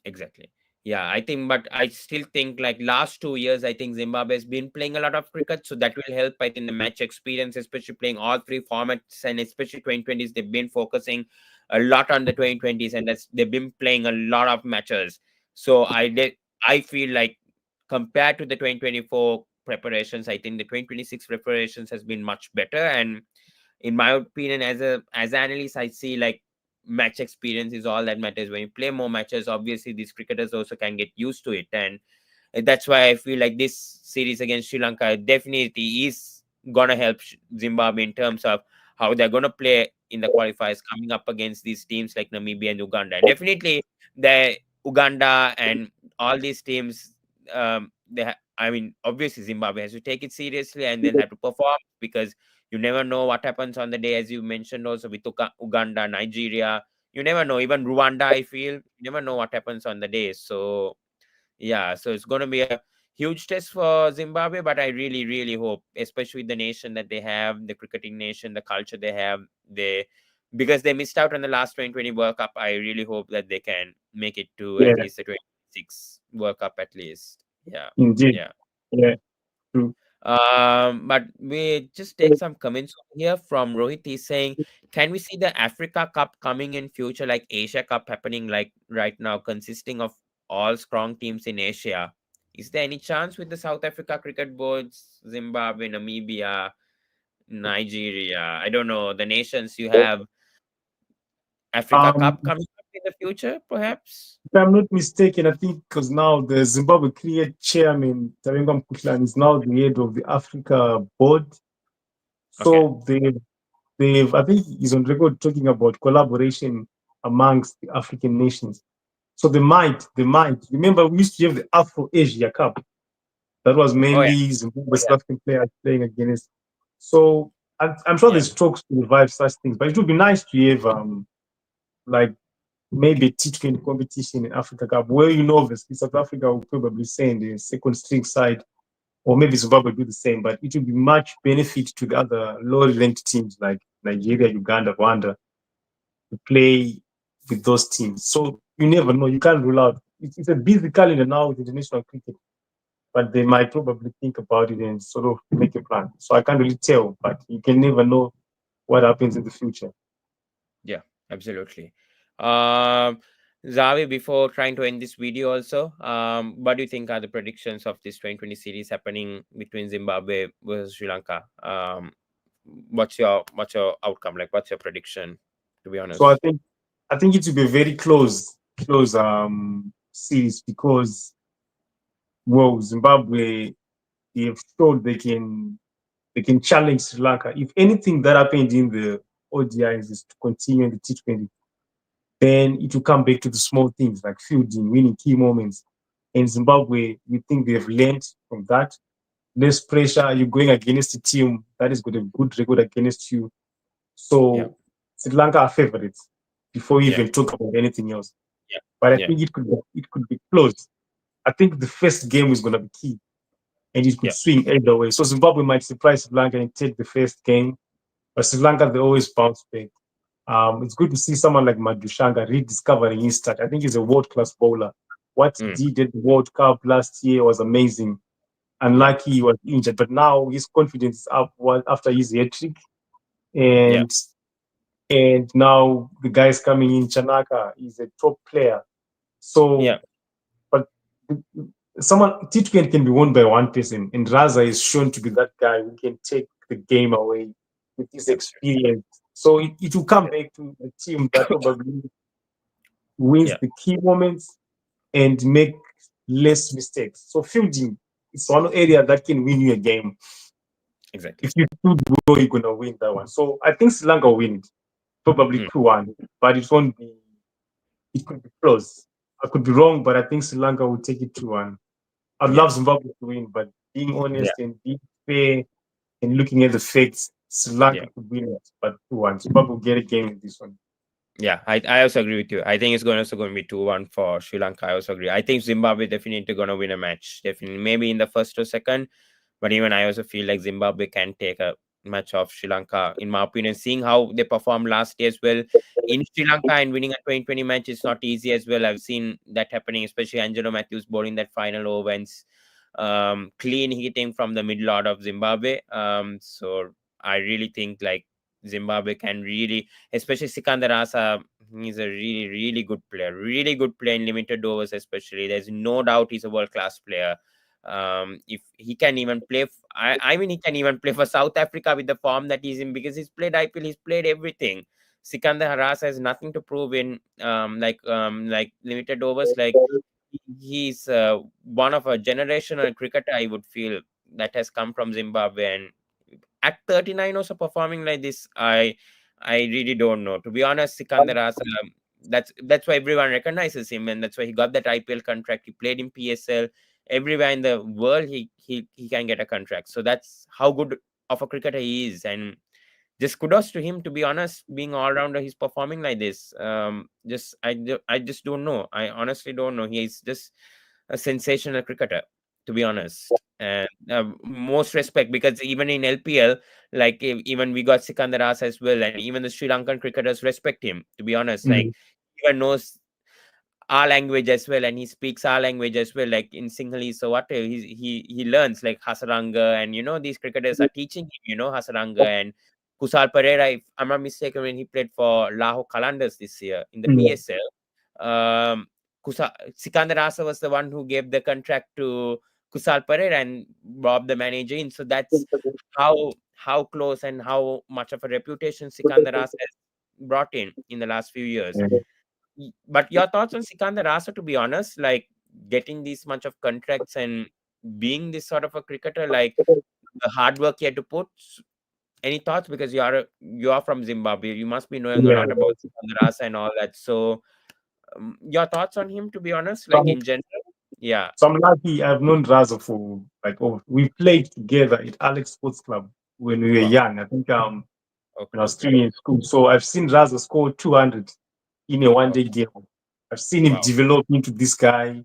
Exactly. Yeah, I think, but I still think like last 2 years, I think Zimbabwe has been playing a lot of cricket, so that will help. I think the match experience, especially playing all three formats, and especially 2020s, they've been focusing a lot on the 2020s, and that's they've been playing a lot of matches. So I feel like compared to the 2024 preparations, I think the 2026 preparations has been much better, and in my opinion, as an analyst, I see like match experience is all that matters. When you play more matches, obviously these cricketers also can get used to it, and that's why I feel like this series against Sri Lanka definitely is gonna help Zimbabwe in terms of how they're gonna play in the qualifiers coming up against these teams like Namibia and Uganda. And definitely the Uganda and all these teams, I mean, obviously Zimbabwe has to take it seriously and they'll have to perform because you never know what happens on the day, as you mentioned also with Uganda, Nigeria. You never know. Even Rwanda, I feel you never know what happens on the day. So yeah, so it's going to be a huge test for Zimbabwe, but I really, really hope, especially with the nation that they have, the cricketing nation, the culture they have, because they missed out on the last 2020 World Cup. I really hope that they can make it to at Yeah, least the 2026 World Cup at least. Yeah, indeed. yeah. Yeah, true. But we just take some comments here from Rohit. He's saying, can we see the Africa Cup coming in future, like Asia Cup happening like right now, consisting of all strong teams in Asia? Is there any chance with the South Africa cricket boards, Zimbabwe, Namibia, Nigeria? I don't know, the nations you have Africa Um, Cup coming up in the future, perhaps? if I'm not mistaken, I think because now the Zimbabwe Cricket chairman, Tarenga Mkutlan, is now the head of the Africa board. Okay. So I think he's on record talking about collaboration amongst the African nations. So they might. Remember, we used to have the Afro Asia Cup. That was Oh yeah. mainly Zimbabwe South African players playing against. So I'm sure Yeah. there's talks to revive such things, but it would be nice to have like maybe a T20 competition in Africa Cup, where obviously South Africa will probably send a second string side, or maybe Zimbabwe do the same, but it will be much benefit to the other lower ranked teams like Nigeria, Uganda, Rwanda to play with those teams. So you never know. You can't rule out. It's a busy calendar now with international cricket, but they might probably think about it and sort of make a plan. So I can't really tell, but you can never know what happens in the future. Yeah, absolutely. Um, Zhavi, before trying to end this video also, what do you think are the predictions of this 2020 series happening between Zimbabwe versus Sri Lanka? What's your outcome? Like, what's your prediction, to be So honest? I think it will be a very close series because well, Zimbabwe they have showed they can challenge Sri Lanka. If anything that happened in the ODIs is to continue in the T20, then it will come back to the small things like fielding, winning key moments. In Zimbabwe, we think they've learned from that. Less pressure. You're going against a team that has got a good record against you. Yeah, So Sri Lanka are favorites before we yeah, even talk about anything else. yeah, But I yeah, think it could be close. I think the first game is going to be key, and it could yeah, swing either way. So Zimbabwe might surprise Sri Lanka and take the first game, but Sri Lanka they always bounce back. It's good to see someone like Madushanga rediscovering his touch. I think he's a world class bowler. What mm, he did at the World Cup last year was amazing. yeah, Unlucky he was injured, but now his confidence is up after his hat trick, yeah, and now the guys coming in. Chanaka is a top player. So, yeah, but someone T20 can be won by one person, and Raza is shown to be that guy who can take the game away with his absolutely. experience. So it will come back to a team that probably wins Yeah, the key moments and make less mistakes. So fielding is one area that can win you a game. exactly. If you shoot well, you're gonna win that one. So I think Sri Lanka will win it, probably Mm, 2-1, but it won't be. It could be close. I could be wrong, but I think Sri Lanka will take it 2-1. I'd yeah, love Zimbabwe to win, but being yeah, honest and being fair and looking at the facts, Sri Lanka yeah. could win it, but 2-1. Zimbabwe will get a game in this one. Yeah, I also agree with you. I think it's going to be 2-1 for Sri Lanka. I also agree. I think Zimbabwe definitely going to win a match. Definitely, maybe in the first or second. But even I also feel like Zimbabwe can take a match of Sri Lanka, in my opinion. Seeing how they performed last year as well in Sri Lanka and winning a 2020 match is not easy as well. I've seen that happening, especially Angelo Matthews bowling that final over and clean hitting from the middle order of Zimbabwe. So I really think like Zimbabwe can really, especially Sikandar Raza, he's a really good player in limited overs, especially. There's no doubt he's a world class player. If he can even play, I mean, he can even play for South Africa with the form that he's in because he's played IPL, he's played everything. Sikandar Raza has nothing to prove in like limited overs. Like he's one of a generational cricketer, I would feel, that has come from Zimbabwe, and at 39 also performing like this, I really don't know, to be honest. Sikandar Raza, that's why everyone recognizes him, and that's why he got that IPL contract. He played in PSL everywhere in the world. He can get a contract, so that's how good of a cricketer he is. And just kudos to him, to be honest. Being all rounder, he's performing like this. I just don't know. I honestly don't know. He's just a sensational cricketer, to be honest. And most respect, because even in LPL, like even we got Sikandar Raza as well, and even the Sri Lankan cricketers respect him, to be honest. Like Mm. he even knows our language as well, and he speaks our language as well, like in Sinhalese. So what he learns like Hasaranga, and these cricketers are teaching him, Hasaranga and Kusal Pereira, if I'm not mistaken, when he played for Lahore Qalandars this year in the Mm. PSL. Sikandar Rasa was the one who gave the contract to Kusal Pereira and Bob the manager in. So that's how close and how much of a reputation Sikandar Rasa has brought in the last few years. Yeah. But your thoughts on Sikandar Raza, to be honest, like getting this much of contracts and being this sort of a cricketer, like the hard work he had to put. Any thoughts? Because you are from Zimbabwe, you must be knowing a Yeah. lot about Sikandar Raza and all that. So, your thoughts on him, to be honest, like So, in general? Yeah. so I'm lucky. I've known Raza for like we played together at Alex Sports Club when we were Wow. young. I think when I Okay. was still in school. So I've seen Raza score 200 in a one-day Okay. game. I've seen him Wow. develop into this guy.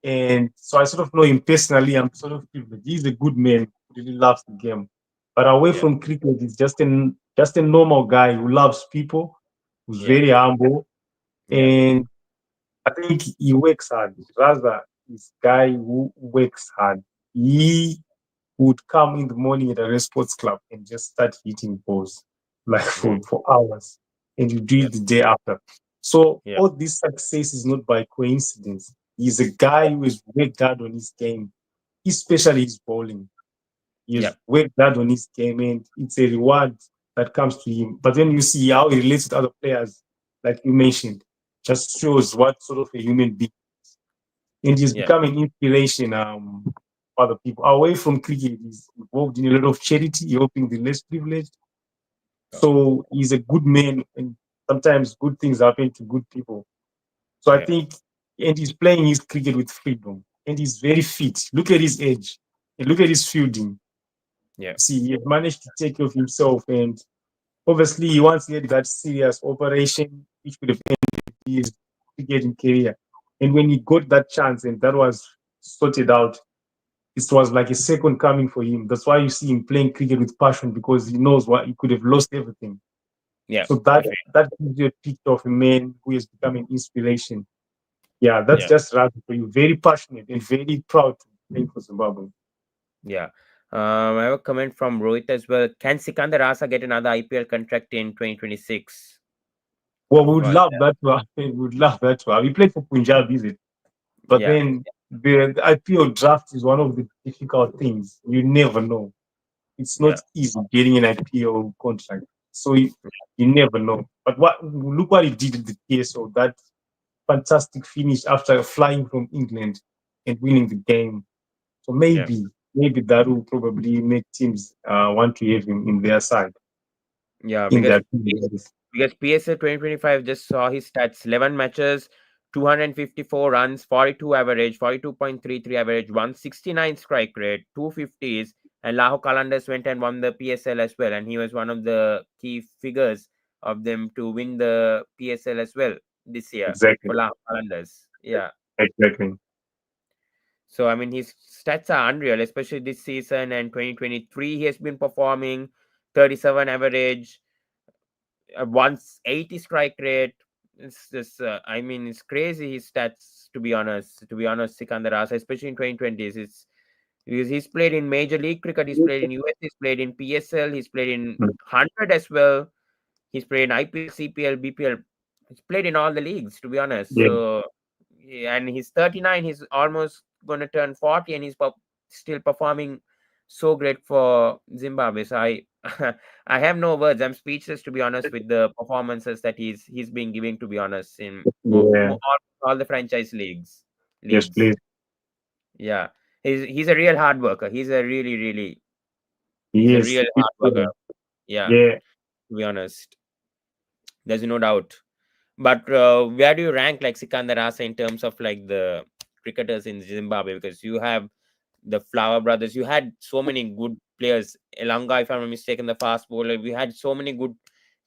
And so I sort of know him personally. I'm sort of privileged. He's a good man who really loves the game. But away Yeah. from cricket, he's just a normal guy who loves people, who's Yeah. very humble, Yeah. and I think he works hard. Rather, this guy who works hard. He would come in the morning at a race sports club and just start hitting balls like Mm. for hours, and you do Yeah. it the day after. So Yeah. all this success is not by coincidence. He's a guy who has worked hard on his game, especially his bowling. He Yeah. has worked hard on his game, and it's a reward that comes to him. But when you see how he relates with other players, like you mentioned, just shows what sort of a human being. And he's Yeah. become an inspiration for other people. Away from cricket, he's involved in a lot of charity, helping the less privileged. Oh, So he's a good man, and sometimes good things happen to good people. So I yeah. think, and he's playing his cricket with freedom, and he's very fit. Look at his age, and look at his fielding. Yeah. See, he has managed to take care of himself, and obviously, he once had that serious operation, which could have ended his cricketing career. And when he got that chance, and that was sorted out, it was like a second coming for him. That's why you see him playing cricket with passion, because he knows what he could have lost everything. Yeah. So that Definitely. that gives you a picture of a man who has become an inspiration. Yeah, that's Yeah. just rather for you. Very passionate and very proud to play for Zimbabwe. Yeah. I have a comment from Rohit as well. Can Sikandar Raza get another IPL contract in 2026? Well, we Of would course. love that to happen. We would love that to happen. He played for Punjab, is it? But Yeah. then the IPO draft is one of the difficult things. You never know. It's not Yeah. easy getting an IPO contract. So you never know. But look what he did at the PSO, that fantastic finish after flying from England and winning the game. So Yeah. maybe that will probably make teams want to have him in their side, Yeah. in their team. That is. Because PSA 2025 just saw his stats: 11 matches, 254 runs, 42 average, 42.33 average, 169 strike rate, 250s. And Laho Kalanders went and won the PSL as well. And he was one of the key figures of them to win the PSL as well this year Exactly. for Laho Kalanders. Yeah. Exactly. So, I mean, his stats are unreal, especially this season and 2023. He has been performing 37 average, 180 strike rate. It's just, I mean, it's crazy his stats. To be honest, Sikandar Raza, especially in 2020s, it's because he's played in Major League Cricket, he's played in US, he's played in PSL, he's played in Mm. 100 as well. He's played in IPL, CPL, BPL. He's played in all the leagues, to be honest. Yeah. So, yeah, and he's 39. He's almost going to turn 40, and he's still performing so great for Zimbabwe. So I have no words. I'm speechless, to be honest, with the performances that he's been giving. To be honest, in Yeah. all the franchise leagues. Yes, Leagues, please. yeah. He's a real hard worker. He's a really he's a Yes. real hard worker. Yeah, Yeah. to be honest, there's no doubt. But where do you rank like Sikandar Raza in terms of like the cricketers in Zimbabwe? Because you have the Flower brothers, you had so many good players. Elanga, if I'm not mistaken, the fast bowler. We had so many good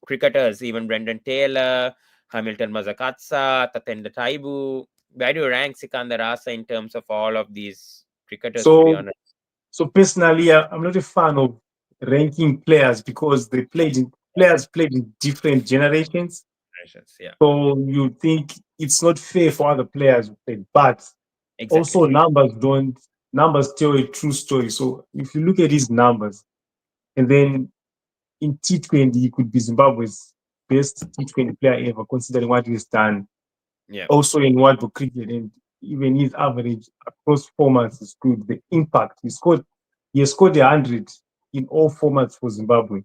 cricketers, even Brendan Taylor, Hamilton Mazakatsa, Tatenda Taibu. Where do you rank Sikandar Raza in terms of all of these cricketers, to be So honest? so personally, I'm not a fan of ranking players because players played in different generations. Yeah, So you think it's not fair for other players to play. But exactly. also numbers tell a true story. So if you look at his numbers, and then in T20, he could be Zimbabwe's best T20 player ever, considering what he's done. Yeah, Also in World Cup cricket, and even his average across formats is good. The impact he has scored 100 in all formats for Zimbabwe.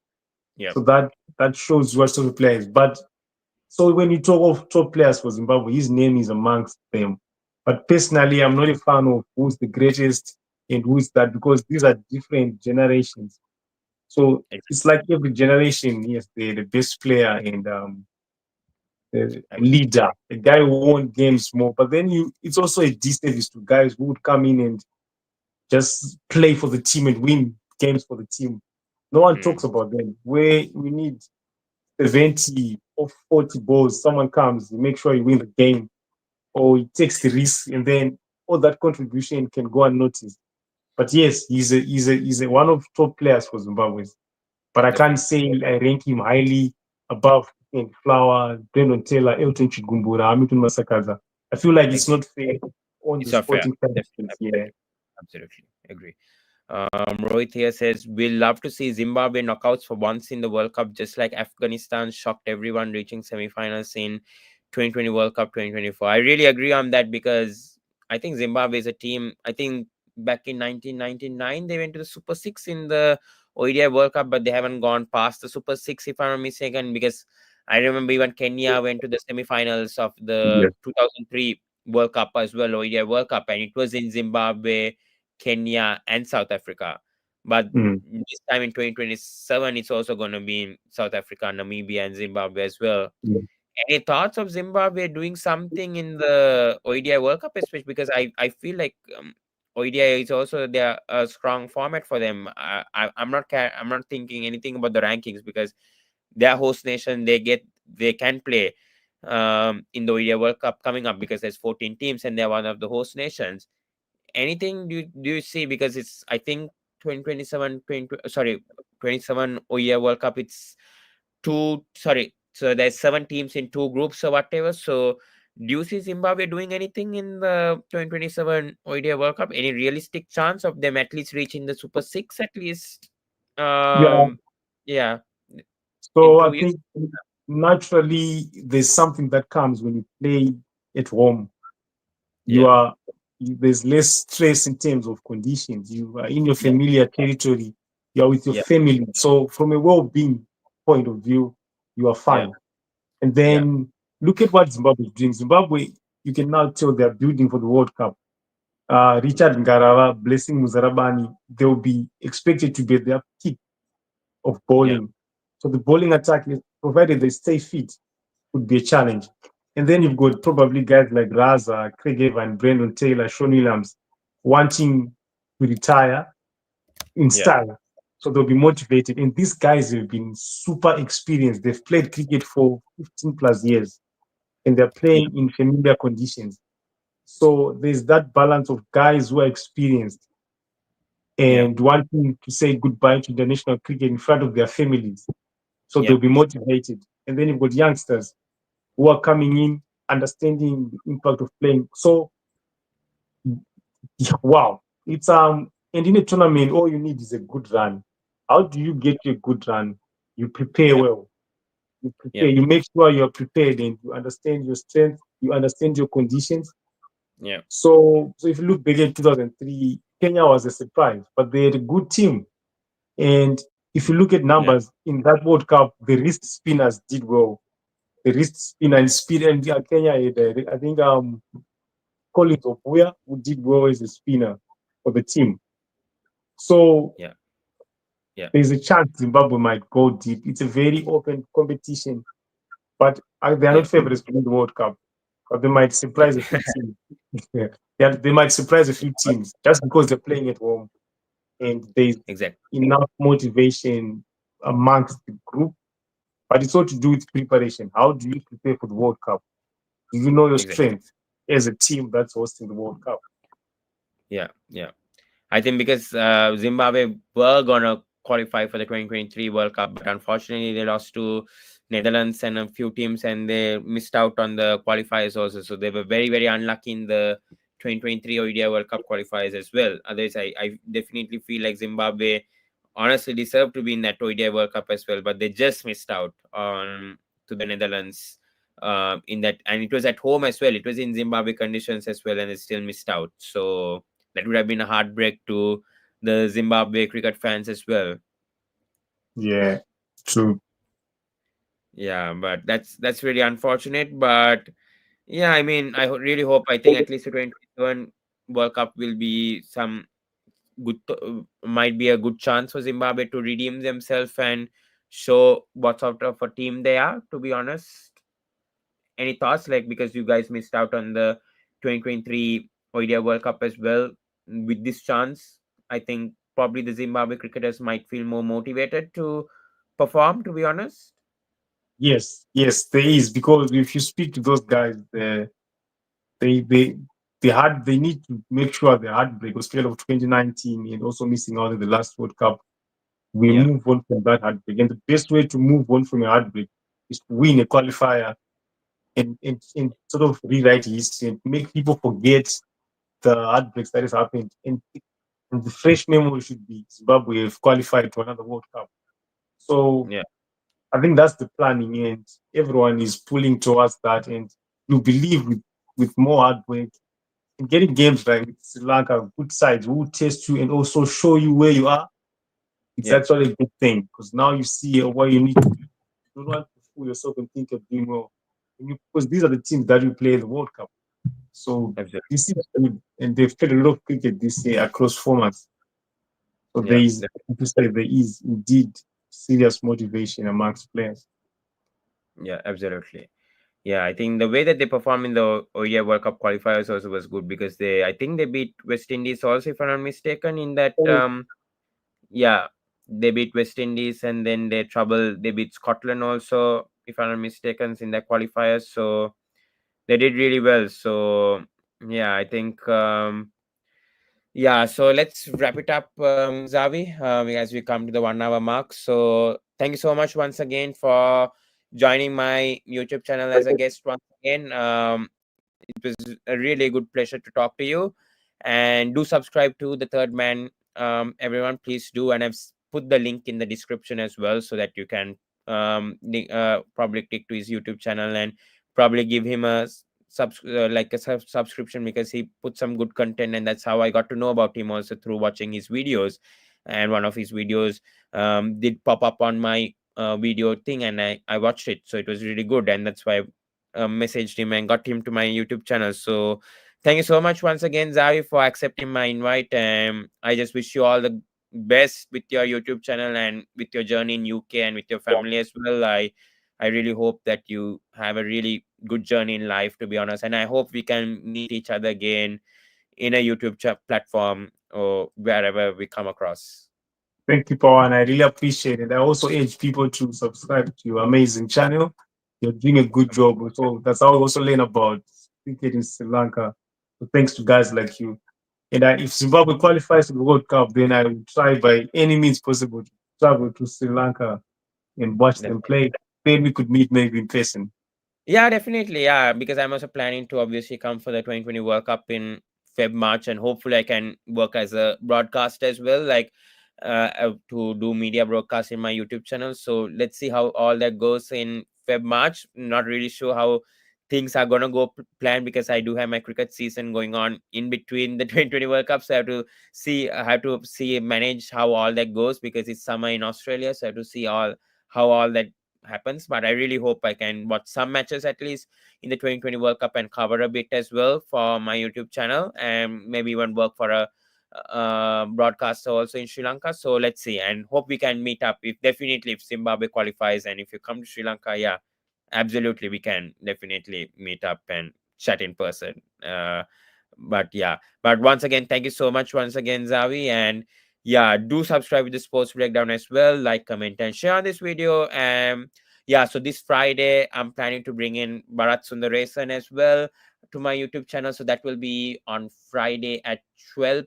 yeah, So that shows what sort of player is. But so when you talk of top players for Zimbabwe, his name is amongst them. But personally, I'm not a fan of who's the greatest and who's that, because these are different generations. So it's exactly. like every generation, yes, the best player and the Ab- leader, a guy who won games more. But then it's also a disservice to guys who would come in and just play for the team and win games for the team. No one Mm, talks about them. Where we need 70 or 40 balls, someone comes, you make sure you win the game, or he takes the risk, and then all that contribution can go unnoticed. But yes, he's a one of top players for Zimbabwe. But I can't Definitely. say I rank him highly above Ken Flower, Brandon Taylor, Elton Chigumbura, Hamilton Masakaza. I feel like it's not fair on the It's not fair. sporting side of Definitely. things. Yeah. Absolutely. Agree. Rohit here says, we'll love to see Zimbabwe knockouts for once in the World Cup, just like Afghanistan shocked everyone reaching semi-finals in 2020 World Cup 2024. I really agree on that because I think Zimbabwe is a team. I think back in 1999, they went to the Super Six in the ODI World Cup, but they haven't gone past the Super Six, if I'm not mistaken, because I remember even Kenya went to the semi-finals of the Yes. 2003 World Cup as well, ODI World Cup, and it was in Zimbabwe, Kenya, and South Africa. But Mm. this time in 2027, it's also going to be in South Africa, Namibia, and Zimbabwe as well. Yeah. Any thoughts of Zimbabwe doing something in the ODI World Cup, especially because I feel like ODI is also their a strong format for them. I'm not thinking anything about the rankings because their host nation they can play in the ODI World Cup coming up because there's 14 teams and they're one of the host nations. Anything do you see, because it's I think 2027 27 OEA World Cup, it's so there's 7 teams in 2 groups or whatever. So do you see Zimbabwe doing anything in the 2027 OEA World Cup? Any realistic chance of them at least reaching the Super 6 at least? Yeah. um yeah, in So I 2 years. think naturally there's something that comes when you play at home. You Yeah, are there's less stress in terms of conditions. You are in your yeah, familiar territory. You are with your yeah, family. So from a well-being point of view, you are yeah, fine. And yeah, then look at what Zimbabwe is doing. Zimbabwe, you can now tell they're building for the World Cup. Richard Ngarava, Blessing Muzarabani, they'll be expected to be at their peak of yeah, bowling. So the bowling attack, provided they stay fit, would be a challenge. And then you've got probably guys like Raza, Craig Evan, Brandon Taylor, Sean Williams wanting to retire in yeah, style. So they'll be motivated. And these guys have been super experienced. They've played cricket for 15 plus years and they're yeah, playing in familiar conditions. So there's that balance of guys who are experienced yeah, and wanting to say goodbye to international cricket in front of their families. So yeah, they'll be motivated. And then you've got youngsters who are coming in, understanding the impact of playing. So yeah, wow, it's and in a tournament, all you need is a good run. How do you get a good run? You prepare yeah, well. You yeah, prepare. You make sure you're prepared and you understand your strength. You understand your conditions. yeah, So if you look back at 2003, Kenya was a surprise, but they had a good team. And if you look at yeah, numbers in that World Cup, the wrist spinners did well. The wrist spinner and speed, and Kenya had, I think, Collins Obuya, who did well as a spinner for the team. So yeah, yeah, there's a chance Zimbabwe might go deep. It's a very open competition, but they are yeah. not favorites to win the World Cup. But they might surprise a few teams. Yeah, they might surprise a few teams just because they're playing at home and there's Exactly. enough motivation amongst the group. But it's all to do with preparation. How do you prepare for the World Cup? Do you know your Exactly. strength as a team that's hosting the World Cup? Yeah. Yeah. I think because Zimbabwe were gonna qualify for the 2023 World Cup, but unfortunately they lost to Netherlands and a few teams, and they missed out on the qualifiers also. So they were very very unlucky in the 2023 ODI World Cup qualifiers as well. Otherwise, I definitely feel like Zimbabwe honestly deserved to be in that ODI World Cup as well, but they just missed out on to the Netherlands in that, and it was at home as well. It was in Zimbabwe conditions as well, and they still missed out. So that would have been a heartbreak to the Zimbabwe cricket fans as well. Yeah, true. Yeah, but that's really unfortunate. But yeah, I mean, really hope. I think at least the 2021 World Cup will be some might be a good chance for Zimbabwe to redeem themselves and show what sort of a team they are. To be honest, any thoughts, like, because you guys missed out on the 2023 ODI World Cup as well? With this chance, I think probably the Zimbabwe cricketers might feel more motivated to perform, to be honest. Yes, yes, there is because if you speak to those guys, they they need to make sure the heartbreak, especially of 2019 and also missing out in the last World Cup, we Yeah, move on from that heartbreak. And the best way to move on from a heartbreak is to win a qualifier and sort of rewrite history and make people forget the heartbreaks that has happened. And the fresh memory should be Zimbabwe have qualified to another World Cup. So yeah, I think that's the planning, and everyone is pulling towards that. And you believe with more hard work and getting games like with Sri Lanka, good sides who will test you and also show you where you are. It's yeah, actually a good thing because now you see what you need to do. You don't want to fool yourself and think you're doing well. Because these are the teams that you play in the World Cup. So absolutely. this is good. And they've played a lot of cricket this year across formats. So Yeah, to say, there is indeed serious motivation amongst players. yeah, absolutely. Yeah, I think the way that they perform in the ODI World Cup qualifiers also was good because I think they beat West Indies also, if I'm not mistaken, in that yeah, they beat West Indies and then they beat Scotland also, if I'm not mistaken, in the qualifiers. So they did really well. So yeah, I think yeah, so let's wrap it up, Zhavi, as we come to the 1 hour mark. So thank you so much once again for joining my YouTube channel as a guest once again. It was a really good pleasure to talk to you. And do subscribe to the Third Man. Everyone, please do. And put the link in the description as well so that you can probably click to his YouTube channel and probably give him a subscription because he put some good content, and that's how I got to know about him also through watching his videos. And one of his videos did pop up on my video thing, and I watched it, so it was really good, and that's why messaged him and got him to my YouTube channel. So thank you so much once again, Zhavi, for accepting my invite. I just wish you all the best with your YouTube channel and with your journey in UK and with your family as well. I really hope that you have a really good journey in life, to be honest. And I hope we can meet each other again in a YouTube platform or wherever we come across. Thank you, Paul, and I really appreciate it. I also urge people to subscribe to your amazing channel. You're doing a good job. So that's how I also learn about cricket in Sri Lanka. So thanks to guys like you. And if Zimbabwe qualifies to the World Cup, then I will try by any means possible to travel to Sri Lanka and watch them play. Then we could meet maybe in person. Yeah, definitely. Yeah, because I'm also planning to obviously come for the 2020 World Cup in March, and hopefully I can work as a broadcast as well, like to do media broadcast in my YouTube channel. So let's see how all that goes in March. Not really sure how things are gonna go plan because I do have my cricket season going on in between the 2020 World Cup. So I have to see manage how all that goes because it's summer in Australia. So I have to see all how all that happens. But I really hope I can watch some matches at least in the 2020 World Cup and cover a bit as well for my YouTube channel and maybe even work for a broadcaster also in Sri Lanka. So let's see and hope we can meet up if Zimbabwe qualifies and if you come to Sri Lanka, yeah, absolutely we can definitely meet up and chat in person. But yeah, but once again, thank you so much once again, Zhavi, and yeah, do subscribe to the sports breakdown as well, like, comment and share on this video. And yeah, so this Friday I'm planning to bring in Bharat Sundaresan as well to my YouTube channel. So that will be on Friday at 12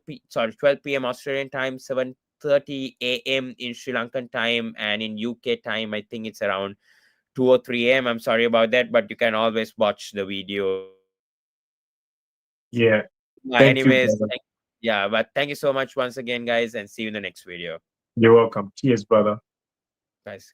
p.m. Australian time, 7:30 a.m. in Sri Lankan time, and in UK time I think it's around 2 or 3 a.m. I'm sorry about that, but you can always watch the video. Yeah. Thank you, Anyways, brother. yeah, but thank you so much once again, guys, and see you in the next video. You're welcome. Cheers, brother. Guys.